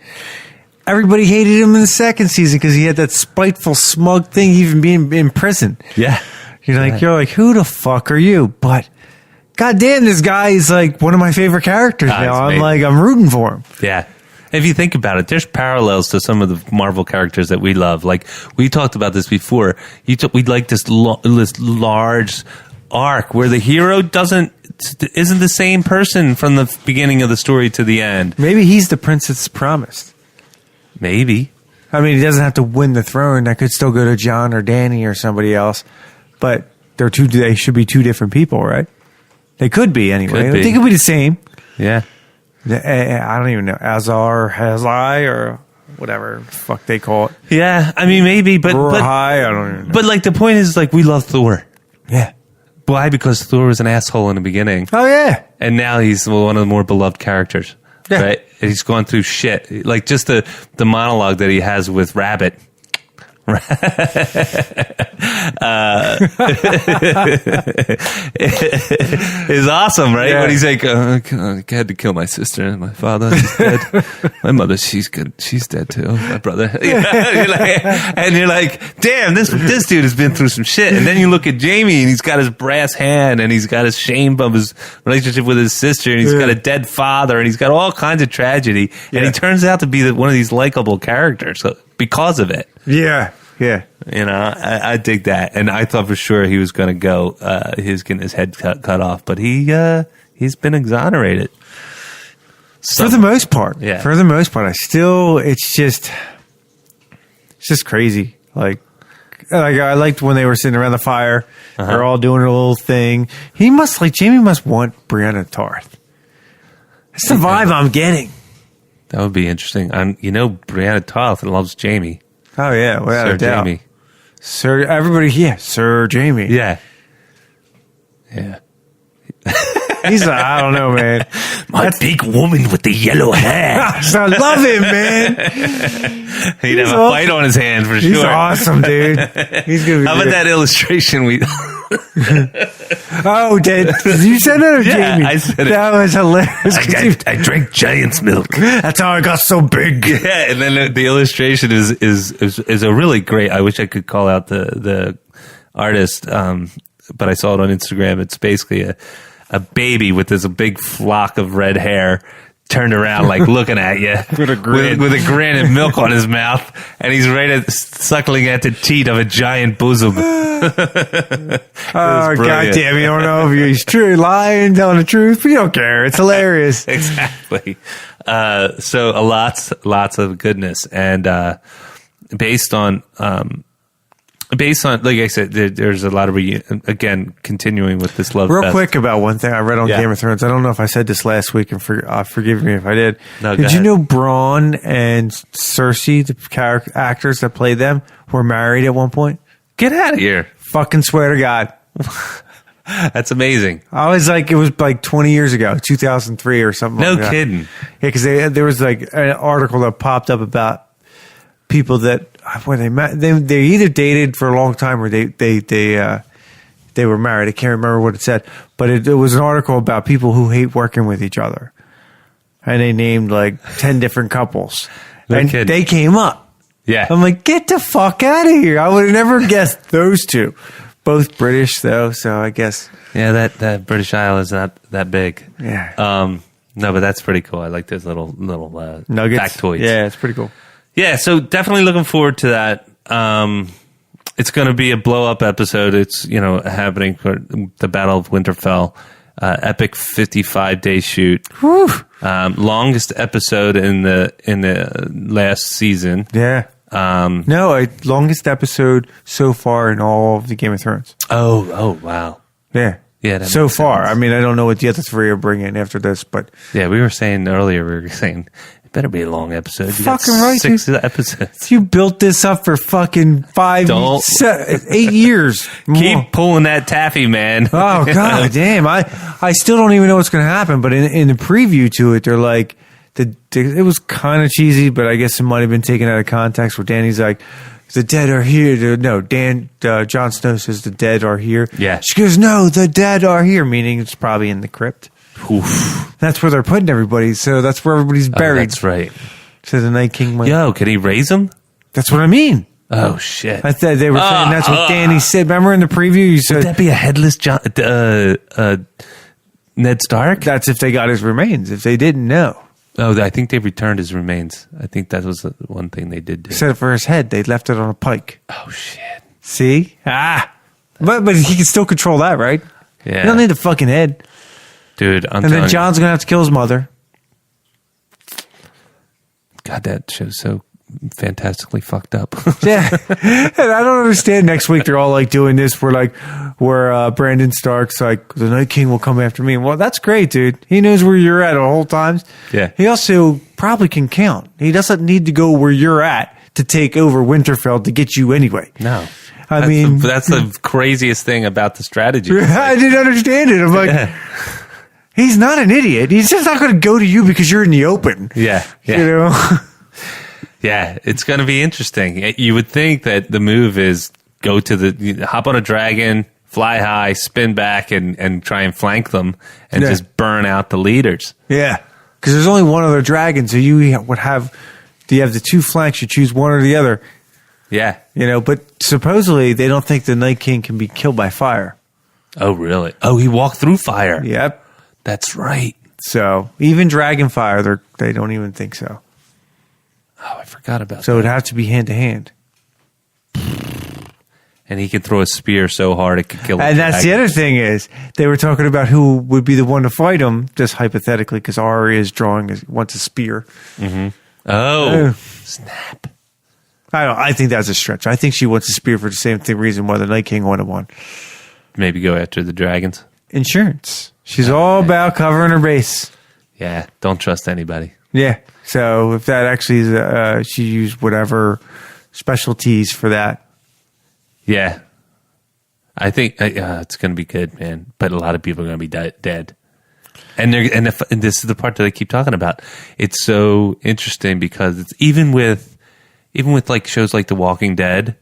Everybody hated him in the second season because he had that spiteful, smug thing, even being in prison. Yeah. You're like, who the fuck are you? But goddamn, this guy is like one of my favorite characters now. I'm rooting for him. Yeah. If you think about it, there's parallels to some of the Marvel characters that we love. Like, we talked about this before. We'd like this large arc where the hero isn't the same person from the beginning of the story to the end. Maybe he's the prince that's promised. Maybe. I mean, he doesn't have to win the throne. That could still go to John or Danny or somebody else. But they should be 2 different people, right? They could be anyway. They could be the same. Yeah. I don't even know. Hazai or whatever the fuck they call it. Yeah, I mean, maybe, but I don't even know. But like, the point is, like, we love Thor. Yeah. Why? Because Thor was an asshole in the beginning. Oh, yeah. And now he's one of the more beloved characters. Yeah. Right? And he's gone through shit. Like, just the monologue that he has with Rabbit. Is awesome, right? Yeah. When he's like, I had to kill my sister and my father. He's dead. My mother, she's good. She's dead too. My brother. You're like, damn, this dude has been through some shit. And then you look at Jamie, and he's got his brass hand, and he's got his shame of his relationship with his sister, and he's got a dead father, and he's got all kinds of tragedy. And he turns out to be one of these likable characters because of it. Yeah. Yeah. I dig that. And I thought for sure he was going to go, he was getting his head cut off, but he's been exonerated. For the most part. Yeah. For the most part. It's just crazy. Like I liked when they were sitting around the fire. Uh-huh. They're all doing a little thing. Jamie must want Brianna Tarth. That's the vibe I'm getting. That would be interesting. Brianna Tarth loves Jamie. Oh yeah, without Sir a doubt. Jamie. Sir, everybody, yeah, Sir Jamie. Yeah. Yeah. He's I don't know, man. My big woman with the yellow hair. I love him, man. He'd have a fight on his hands for He's sure. awesome, dude. He's gonna be How about great. that illustration we Oh, did you said that or Yeah, Jamie? I said it. That was hilarious. I drank giant's milk. That's how I got so big. Yeah, and then the illustration is a really great. I wish I could call out the artist, but I saw it on Instagram. It's basically a baby with this big flock of red hair turned around, like looking at you With a grin. with a grin and milk on his mouth, and he's suckling at the teat of a giant bosom. Oh, God brilliant. damn, you don't know if he's true, lying, telling the truth, but you don't care. It's hilarious. Exactly. So lots of goodness, and based on like I said, there's a lot of again continuing with this love. Real fest. quick about one thing I read on Yeah. Game of Thrones. I don't know if I said this last week, and forgive me if I did. No, go did you ahead. know Braun and Cersei, the actors that played them, were married at one point? Get out of here! Fucking swear to God. That's amazing. I was like, it was like 20 years ago, 2003 or something. No like that. kidding. Yeah, because there was like an article that popped up about people that when they met, they either dated for a long time or they were married. I can't remember what it said, but it was an article about people who hate working with each other, and they named like 10 different couples, No and kidding. they came up. Yeah. I'm like, get the fuck out of here! I would have never guessed those two. Both British though, so I guess Yeah, that British Isle is not that big. yeah. No, but that's pretty cool. I like those little Nuggets. factoids. Yeah, it's pretty cool. Yeah, so definitely looking forward to that. It's going to be a blow up episode. It's happening for the Battle of Winterfell, epic 55-day shoot, longest episode in the last season. Yeah. No, longest episode so far in all of the Game of Thrones. Oh wow. Yeah. Yeah, that So makes far. sense. I mean, I don't know what the other three are bringing after this, but Yeah, we were saying earlier. It better be a long episode. You got Fucking right, 6 episodes. you built this up for fucking 8 years. Keep pulling that taffy, man. Oh god damn! I still don't even know what's going to happen. But in the preview to it, they're like it was kind of cheesy, but I guess it might have been taken out of context. Where Danny's like, "The dead are here." No, Jon Snow says the dead are here. Yeah. She goes, "No, the dead are here," meaning it's probably in the crypt. Oof. That's where they're putting everybody. So that's where everybody's Oh, buried. that's right. So the Night King might. Yo, can he raise them? That's what I mean. Oh shit! I thought they were saying that's what Danny said. Remember in the preview, you Would said that be a headless Ned Stark? that's if they got his remains. If they didn't know, Oh, I think they returned his remains. I think that was the one thing they did do. except for his head, they left it on a pike. Oh shit! See, but he can still control that, right? Yeah, You don't need the fucking head. dude. I'm And telling then John's gonna have to kill his mother. you, God, that show's so fantastically fucked up. Yeah, and I don't understand. Next week they're all like doing this. Where Brandon Stark's like, the Night King will come after me. Well, that's great, dude. He knows where you're at at all times. Yeah. He also probably can count. He doesn't need to go where you're at to take over Winterfell to get you anyway. No, I mean, that's the craziest thing about the strategy. I didn't understand it. I'm like, he's not an idiot. He's just not going to go to you because you're in the open. Yeah, yeah. You know? Yeah, it's going to be interesting. You would think that the move is hop on a dragon, fly high, spin back, and try and flank them and Yeah. just burn out the leaders. Yeah. Because there's only one other dragon, so you have the two flanks. You choose one or the other. Yeah. But supposedly they don't think the Night King can be killed by fire. Oh, really? Oh, he walked through fire. Yep. That's right. So even dragon fire, they don't even think so. Oh, I forgot about So that. it'd have to be hand to hand. And he could throw a spear so hard it could kill. And that's the other thing is they were talking about who would be the one to fight him, just hypothetically, because Arya wants a spear. Oh, snap! I think that's a stretch. I think she wants a spear for the same reason why the Night King wanted one. Maybe go after the dragons. Insurance. She's all about covering her base. Yeah, don't trust anybody. Yeah. So if that actually is, she used whatever specialties for that. Yeah. I think it's going to be good, man. But a lot of people are going to be dead. And this is the part that I keep talking about. It's so interesting because it's even with like shows like The Walking Dead,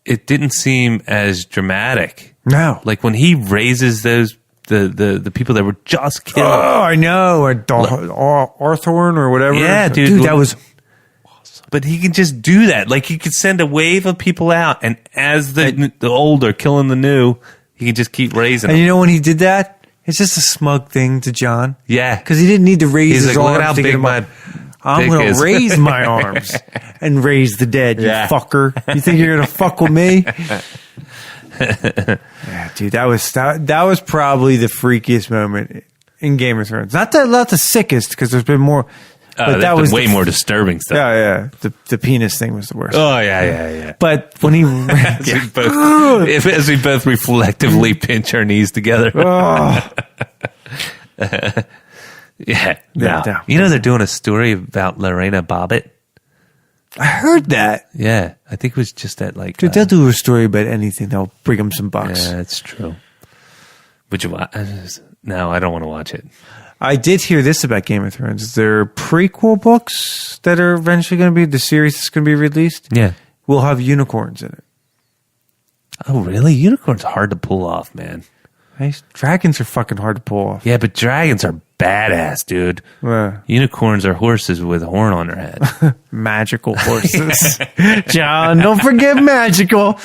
it didn't seem as dramatic. No. Like when he raises those the people that were just killed. Oh, I know. Arthorn or whatever. Yeah, dude. That was awesome. But he can just do that. Like he could send a wave of people out, and as the old are killing the new, he can just keep raising And them. you know when he did that? It's just a smug thing to John. Yeah. Because he didn't need to raise He's his like, look arms. at how thinking big about, my I'm dick going is. to raise my arms and raise the dead, you Yeah. fucker. You think you're going to fuck with me? Yeah, dude, that was probably the freakiest moment in Game of Thrones. Not the sickest, because there's been more. But that was way more disturbing stuff. Yeah. The penis thing was the worst. Oh, yeah. But when he As we both reflectively pinch our knees together. oh, Yeah. Yeah, No. no. You know they're doing a story about Lorena Bobbitt? I heard that. Yeah. I think it was just that like... Dude, they'll do a story about anything. They'll bring him some bucks. yeah, that's true. Would you watch? No, I don't want to watch it. I did hear this about Game of Thrones. There are prequel books that are eventually going to be, the series that's going to be released, Yeah. will have unicorns in it. Oh, really? Unicorn's hard to pull off, man. Dragons are fucking hard to pull off. Yeah, but dragons are badass, dude. Yeah. Unicorns are horses with a horn on their head. Magical horses. John, don't forget magical.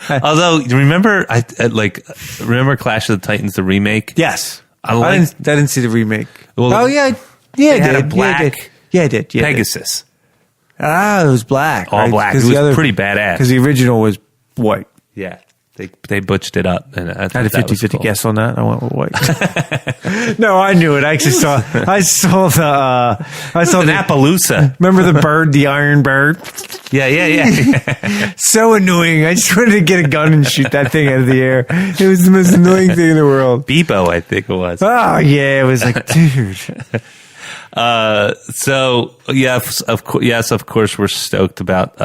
Although, remember Clash of the Titans, the remake? Yes. I didn't see the remake. Well, oh, yeah. they I had did. a black Yeah, I did. Yeah, I did. Pegasus. Ah, it was black. All right? black. 'Cause It was the other- pretty badass. Because the original was white. Yeah. They butched it up. And I had a 50-50 guess on that. I went with white. No, I knew it. I actually saw the Appaloosa. remember the bird, the iron bird? Yeah. So annoying. I just wanted to get a gun and shoot that thing out of the air. It was the most annoying thing in the world. Bebo, I think it was. Oh, yeah. It was like, dude. So yes, of course, we're stoked about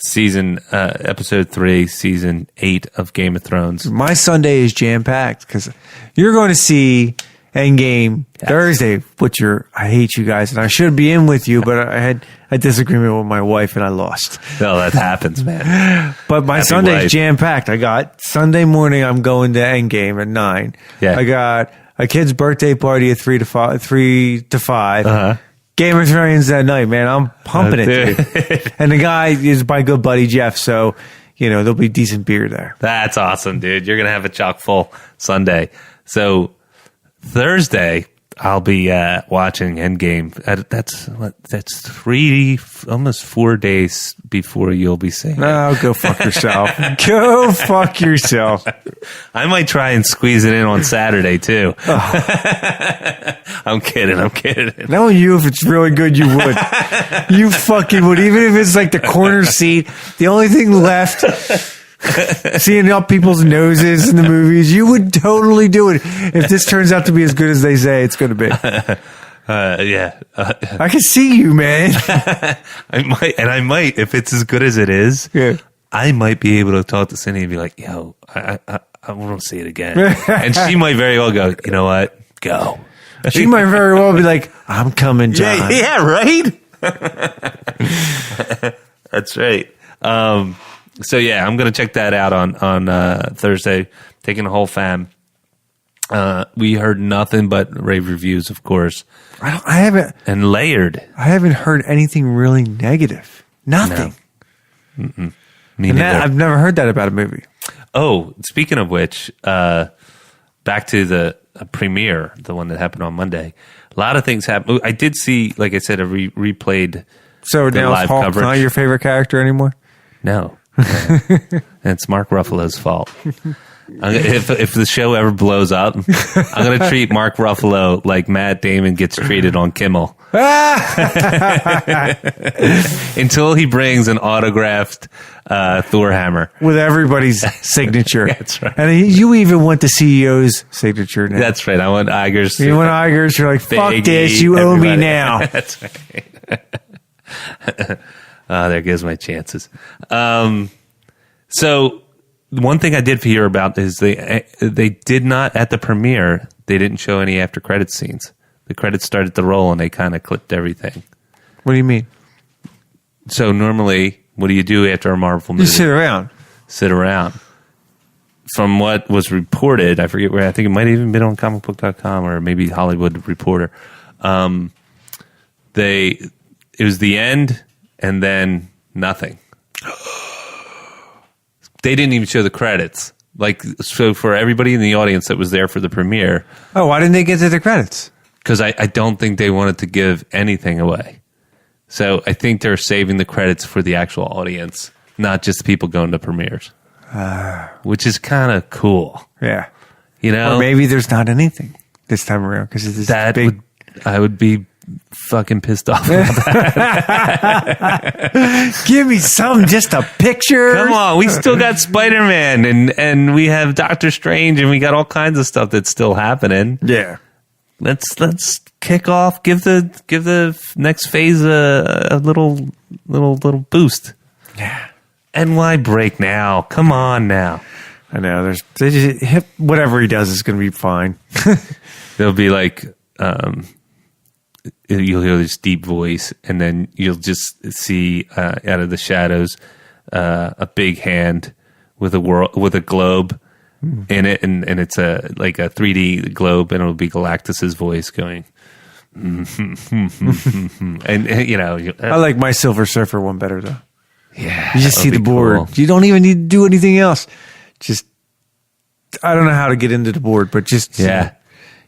episode 3, season 8 of Game of Thrones. My Sunday is jam-packed because you're going to see Endgame Thursday, which I hate you guys, and I should be in with you, but I had a disagreement with my wife and I lost. No, that happens, man. But my Happy Sunday wife. is jam-packed. I got Sunday morning, I'm going to Endgame at 9. Yeah. I got a kid's birthday party at 3 to 5. Uh-huh. Game of Thrones that night, man. I'm pumping it, dude. And the guy is my good buddy Jeff, so there'll be decent beer there. That's awesome, dude. You're gonna have a chock full Sunday. So Thursday, I'll be watching Endgame. That's 3, almost 4 days before you'll be seeing it. Oh, go fuck yourself. Go fuck yourself. I might try and squeeze it in on Saturday too. I'm kidding. Knowing you, if it's really good, you would. You fucking would. Even if it's like the corner seat, the only thing left, seeing up people's noses in the movies, you would totally do it. If this turns out to be as good as they say it's going to be. Yeah. I can see you, man. I might, if it's as good as it is, Yeah. I might be able to talk to Cindy and be like, yo, I want to see it again. And she might very well go, you know what? Go. She might very well be like, I'm coming, John. Yeah, right? That's right. So yeah, I'm going to check that out on Thursday, taking the whole fam. We heard nothing but rave reviews, of course. I haven't heard anything really negative. Nothing. No. Me And neither. I've never heard that about a movie. Oh, speaking of which, back to the premiere, the one that happened on Monday. A lot of things happened. I did see, like I said, a replayed. So the now live Hulk coverage. not your favorite character anymore? No, and it's Mark Ruffalo's fault. If the show ever blows up, I'm going to treat Mark Ruffalo like Matt Damon gets treated on Kimmel. Until he brings an autographed Thor hammer. With everybody's signature. That's right. And you even want the CEO's signature now. That's right. I want Iger's. You want Igers, you're like, fuck Biggie, this, you owe me everybody. now. That's right. There goes my chances. So one thing I did hear about is they did not, at the premiere, they didn't show any after credits scenes. The credits started to roll and they kind of clipped everything. What do you mean? So normally, what do you do after a Marvel movie? You sit around. Sit around. From what was reported, I forget where, I think it might have even been on comicbook.com or maybe Hollywood Reporter. It was the end and then nothing. They didn't even show the credits. Like, so for everybody in the audience that was there for the premiere. Oh, why didn't they get to the credits? Because I don't think they wanted to give anything away. So I think they're saving the credits for the actual audience, not just people going to premieres. Which is kind of cool. Yeah. You know? Or maybe there's not anything this time around because it's this big... I would be fucking pissed off about that. Give me just a picture. Come on, we still got Spider-Man and we have Doctor Strange and we got all kinds of stuff that's still happening. Yeah. Let's kick off. Give the next phase a little boost. Yeah. And why break now? Come on now. I know. Whatever he does is going to be fine. There'll be like, you'll hear this deep voice, and then you'll just see out of the shadows a big hand with a globe in it, and it's like a 3D globe, and it'll be Galactus's voice going. And you know, I like my Silver Surfer one better though. Yeah, you just see the board. Cool. You don't even need to do anything else. Just, I don't know how to get into the board, but just, you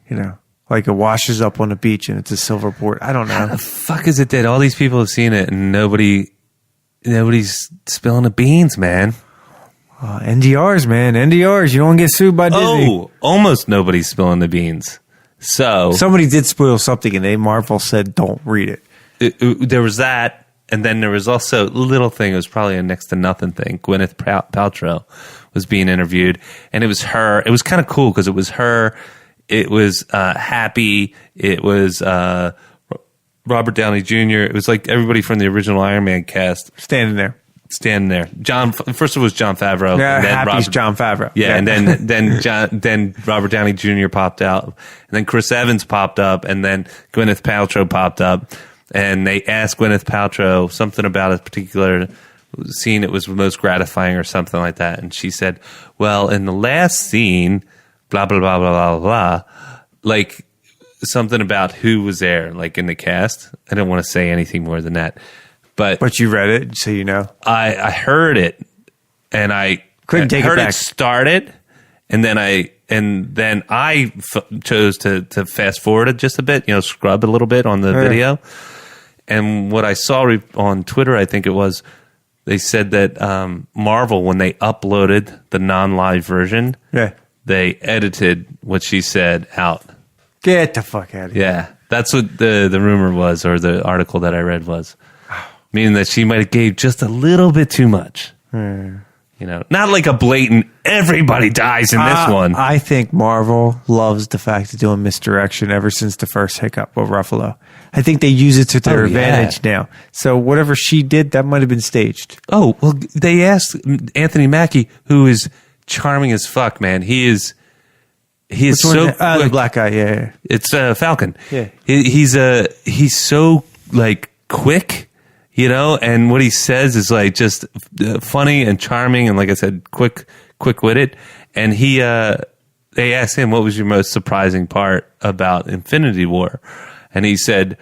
know, like it washes up on the beach and it's a silver board. I don't know. How the fuck is it that all these people have seen it and nobody's spilling the beans, man? NDRs, man. NDRs. You don't get sued by Disney. Oh, almost nobody's spilling the beans. So somebody did spoil something and Marvel said, don't read it. There was that. And then there was also a little thing, it was probably a next to nothing thing. Gwyneth Paltrow was being interviewed, and it was her. It was kind of cool because it was her. It was Happy. It was Robert Downey Jr. It was like everybody from the original Iron Man cast. Standing there. First it was Jon Favreau. Yeah, and then Happy's Jon Favreau. Yeah, and then Robert Downey Jr. popped out. And then Chris Evans popped up, and then Gwyneth Paltrow popped up. And they asked Gwyneth Paltrow something about a particular scene that was most gratifying or something like that. And she said, well, in the last scene, blah, blah, blah, blah, blah, blah, like something about who was there, like in the cast. I don't want to say anything more than that. But you read it, so you know. I heard it, and I couldn't take it back. It started, and then I chose to fast forward it just a bit, you know, scrub a little bit on the video. And what I saw on Twitter, I think it was, they said that Marvel, when they uploaded the non-live version, they edited what she said out. Get the fuck out of here. Yeah, that's what the rumor was, or the article that I read was. Meaning that she might have gave just a little bit too much. You know, not like a blatant, everybody dies in this one. I think Marvel loves the fact of doing misdirection ever since the first hiccup of Ruffalo. I think they use it to their advantage now. So whatever she did, that might have been staged. Oh, well, they asked Anthony Mackie, who is charming as fuck, man. He is so... the black guy, yeah. It's Falcon. Yeah. He's so, like, quick. You know, and what he says is like just funny and charming, and like I said, quick-witted. And they asked him, "What was your most surprising part about Infinity War?" And he said,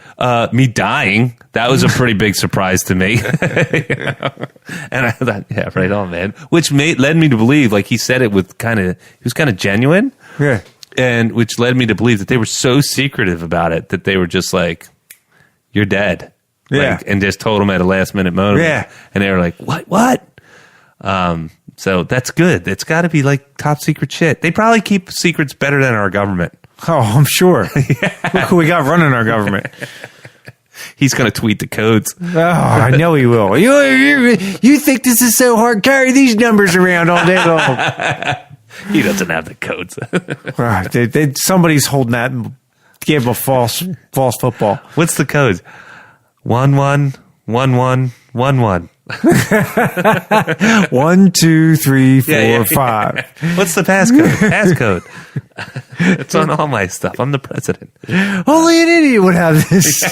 "Me dying. That was a pretty big surprise to me." You know? And I thought, yeah, right on, man. Which led me to believe, like he said it with he was kind of genuine, yeah. And which led me to believe that they were so secretive about it that they were just like, "You're dead." Yeah. And just told them at a last minute moment. Yeah. And they were like, what? So that's good. It's got to be like top secret shit. They probably keep secrets better than our government. Oh, I'm sure. Look who we got running our government. He's going to tweet the codes. Oh, I know he will. You think this is so hard? Carry these numbers around all day long. He doesn't have the codes. Somebody's holding that and gave him a false football. What's the code? 1111 1111. 1, 2, 3, 4, 5. What's the passcode? It's on all my stuff. I'm the president. Only an idiot would have this.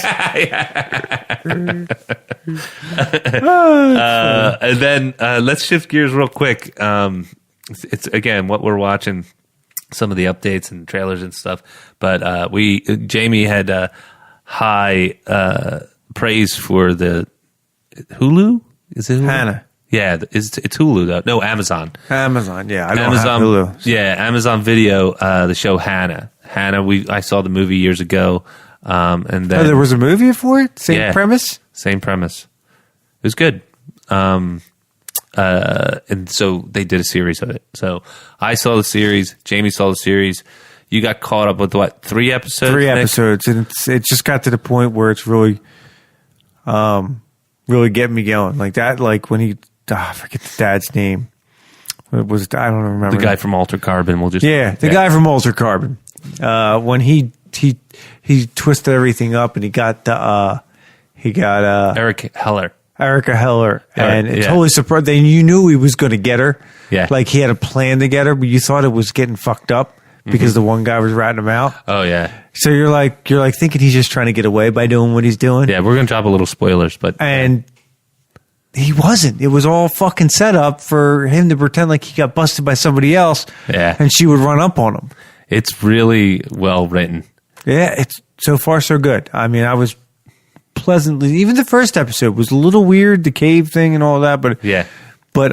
And then let's shift gears real quick. It's again what we're watching, some of the updates and trailers and stuff. But Jamie had high praise for the Hulu. Is it Hulu? Hannah. Yeah, it's Hulu though. No, Amazon. Amazon, yeah. I don't Amazon, have Hulu. Yeah, Amazon Video. The show Hannah. I saw the movie years ago, and then there was a movie for it. Same premise. Same premise. It was good. And so they did a series of it. So I saw the series. Jamie saw the series. You got caught up with what? 3 episodes? 3 episodes, and it just got to the point where it's really, really getting me going. Like that. Like when he, I forget the dad's name. It was I don't remember the guy from Altered Carbon. We'll just the guy from Altered Carbon. When he twisted everything up and he got Erica Heller. And it totally surprised. Then you knew he was going to get her. Yeah, like he had a plan to get her, but you thought it was getting fucked up because the one guy was ratting him out. Oh yeah. So you're like thinking he's just trying to get away by doing what he's doing. Yeah, we're gonna drop a little spoilers, but he wasn't. It was all fucking set up for him to pretend like he got busted by somebody else. Yeah, and she would run up on him. It's really well written. Yeah, it's so far so good. I mean, I was pleasantly. Even the first episode was a little weird, the cave thing and all that, but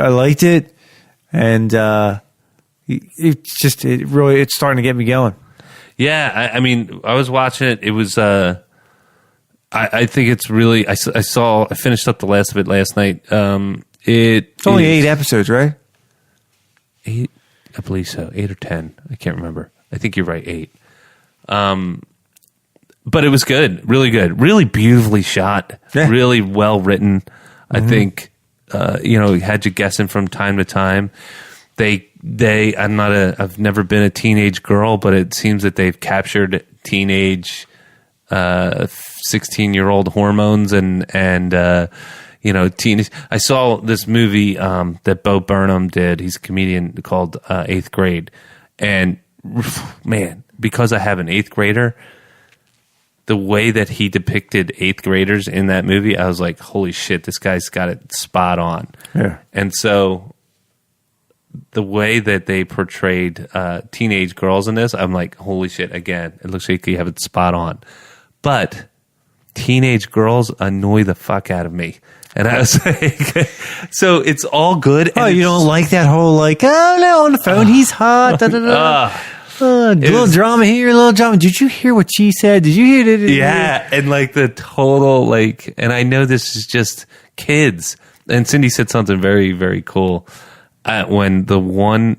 I liked it, and it's starting to get me going. Yeah, I mean, I was watching it. It was. I think it's really. I finished up the last of it last night. It's only 8 episodes, right? 8, I believe so. 8 or 10. I can't remember. I think you're right. 8. But it was good, really good, really beautifully shot, really well written. I think had you guessing from time to time. I've never been a teenage girl, but it seems that they've captured teenage 16-year-old hormones and teenage. I saw this movie that Bo Burnham did. He's a comedian called 8th Grade, and man, because I have an 8th grader, the way that he depicted 8th graders in that movie, I was like, holy shit, this guy's got it spot on. Yeah. And so the way that they portrayed teenage girls in this, I'm like, holy shit, again, it looks like you have it spot on. But teenage girls annoy the fuck out of me. And I was like, so it's all good. Oh, you don't like that whole on the phone, he's hot. Da, da, da. Little drama here, little drama. Did you hear what she said? Did you hear it? Yeah, and like the total and I know this is just kids. And Cindy said something very, very cool. When the one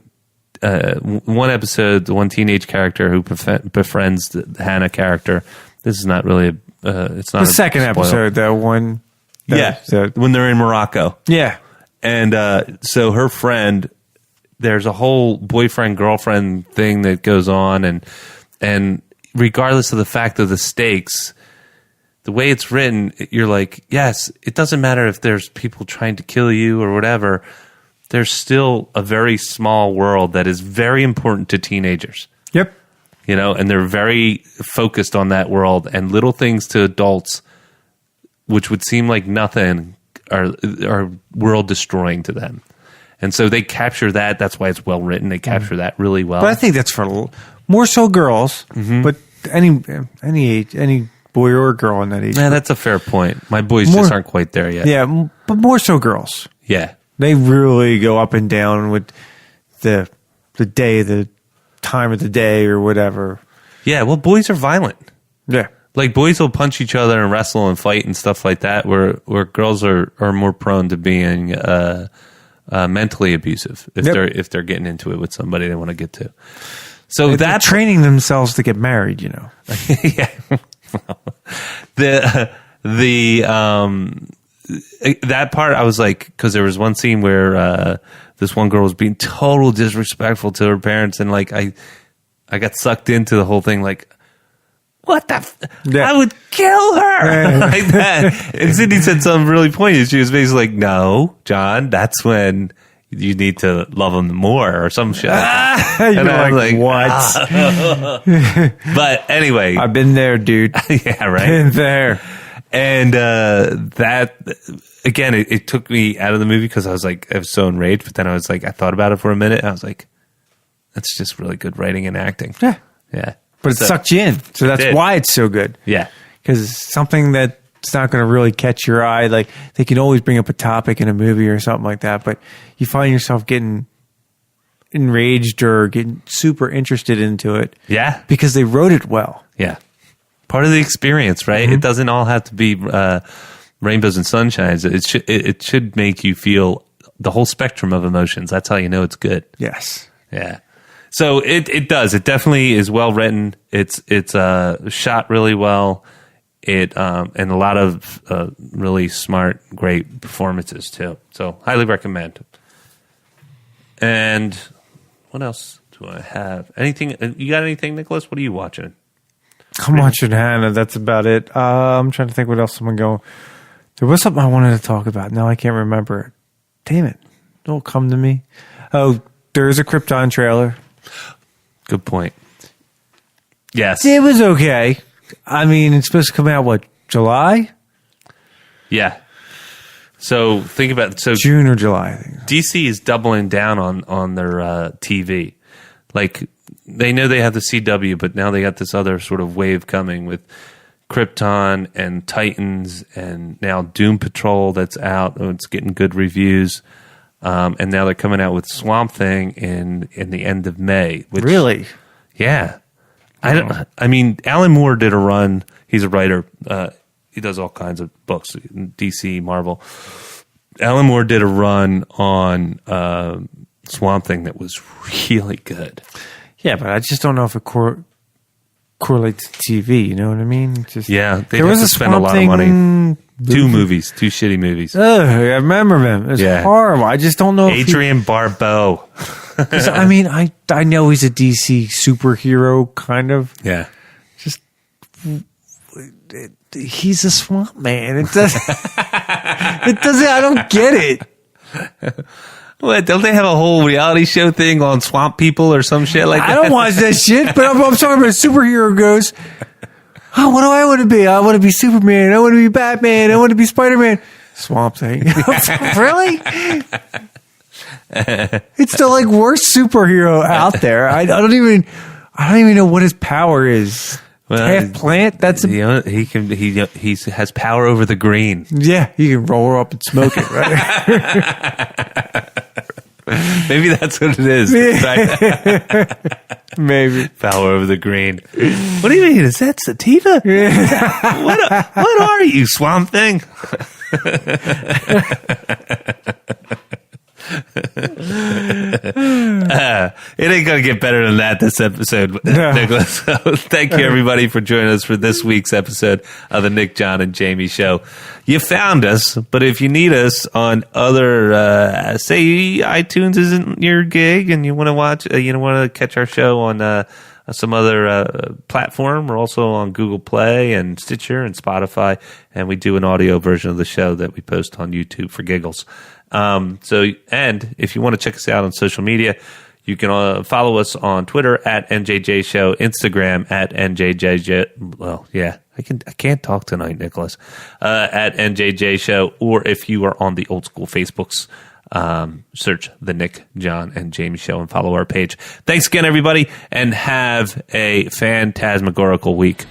episode, the one teenage character who befriends the Hannah character. This is not really. It's not the second episode. That one. When they're in Morocco. Yeah, and so her friend. There's a whole boyfriend-girlfriend thing that goes on, and regardless of the fact of the stakes, the way it's written, you're like, yes, it doesn't matter if there's people trying to kill you or whatever. There's still a very small world that is very important to teenagers. Yep. And they're very focused on that world, and little things to adults, which would seem like nothing, are world-destroying to them. And so they capture that. That's why it's well written. They capture that really well. But I think that's for more so girls, but any age, any boy or girl in that age. Yeah, that's a fair point. My boys just aren't quite there yet. Yeah, but more so girls. Yeah. They really go up and down with the day, the time of the day or whatever. Yeah, well, boys are violent. Yeah. Like boys will punch each other and wrestle and fight and stuff like that, where girls are more prone to being mentally abusive if they're getting into it with somebody they want to get to. So they're training themselves to get married, Yeah. That part I was like, because there was one scene where this one girl was being total disrespectful to her parents, and like I got sucked into the whole thing. Like, what the? Yeah. I would kill her like that. And Sydney said something really poignant. She was basically like, "No, John, that's when you need to love him more or some shit." You're And I was what? But anyway, I've been there, dude. yeah, right. Been there. And that again, it took me out of the movie because I was so enraged. But then I thought about it for a minute. And I was like, that's just really good writing and acting. Yeah. Yeah. But it sucked you in. So that's why it's so good. Yeah. Because something that's not going to really catch your eye, like they can always bring up a topic in a movie or something like that, but you find yourself getting enraged or getting super interested into it. Yeah. Because they wrote it well. Yeah. Part of the experience, right? It doesn't all have to be rainbows and sunshines. It should make you feel the whole spectrum of emotions. That's how you know it's good. Yes. Yeah. So it does. It definitely is well written. It's shot really well. And a lot of really smart, great performances too. So highly recommend. And what else do I have? Anything? You got anything, Nicholas? What are you watching? I'm watching Hannah. That's about it. I'm trying to think what else I'm going. There was something I wanted to talk about. Now I can't remember it. Damn it! Don't come to me. Oh, there is a Krypton trailer. Good point. Yes. It was okay. I mean, it's supposed to come out what, July? Yeah. So think about June or July. I think. DC is doubling down on their TV. Like they know they have the CW, but now they got this other sort of wave coming with Krypton and Titans, and now Doom Patrol that's out. It's getting good reviews. And now they're coming out with Swamp Thing in the end of May. Which, Really? yeah. I mean, Alan Moore did a run. He's a writer. He does all kinds of books, DC, Marvel. Alan Moore did a run on Swamp Thing that was really good. Yeah, but I just don't know if it correlates to TV. You know what I mean? Just, Yeah, they there have was to a spend a lot of Swamp money. Thing Two shitty movies. I remember them. It was horrible. I just don't know. Adrian Barbeau. I mean, I know he's a DC superhero, kind of. Yeah. Just he's a swamp man. It doesn't. It doesn't. I don't get it. What, don't they have a whole reality show thing on swamp people or some shit like that? I don't watch that shit. But I'm talking about a superhero goes. Oh, what do I want to be? I want to be Superman. I want to be Batman. I want to be Spider-Man. Swamp Thing. Really? It's the worst superhero out there. I don't even know what his power is. Well, half plant. That's he has power over the green. Yeah, you can roll her up and smoke it, right? Maybe that's what it is. Maybe power over the green. What do you mean? Is that sativa? What are you, Swamp Thing? It ain't gonna get better than that this episode, Nicholas. So thank you everybody for joining us for this week's episode of the Nick, John, and Jamie Show. You found us, but if you need us on other, say iTunes isn't your gig, and you want to watch, you want to catch our show on some other platform, we're also on Google Play and Stitcher and Spotify, and we do an audio version of the show that we post on YouTube for giggles. And if you want to check us out on social media, you can follow us on Twitter at NJJ Show, Instagram at NJJ. Well, yeah, I can't talk tonight, Nicholas. At NJJ Show, or if you are on the old school Facebooks, search the Nick, John, and Jamie Show and follow our page. Thanks again, everybody, and have a phantasmagorical week.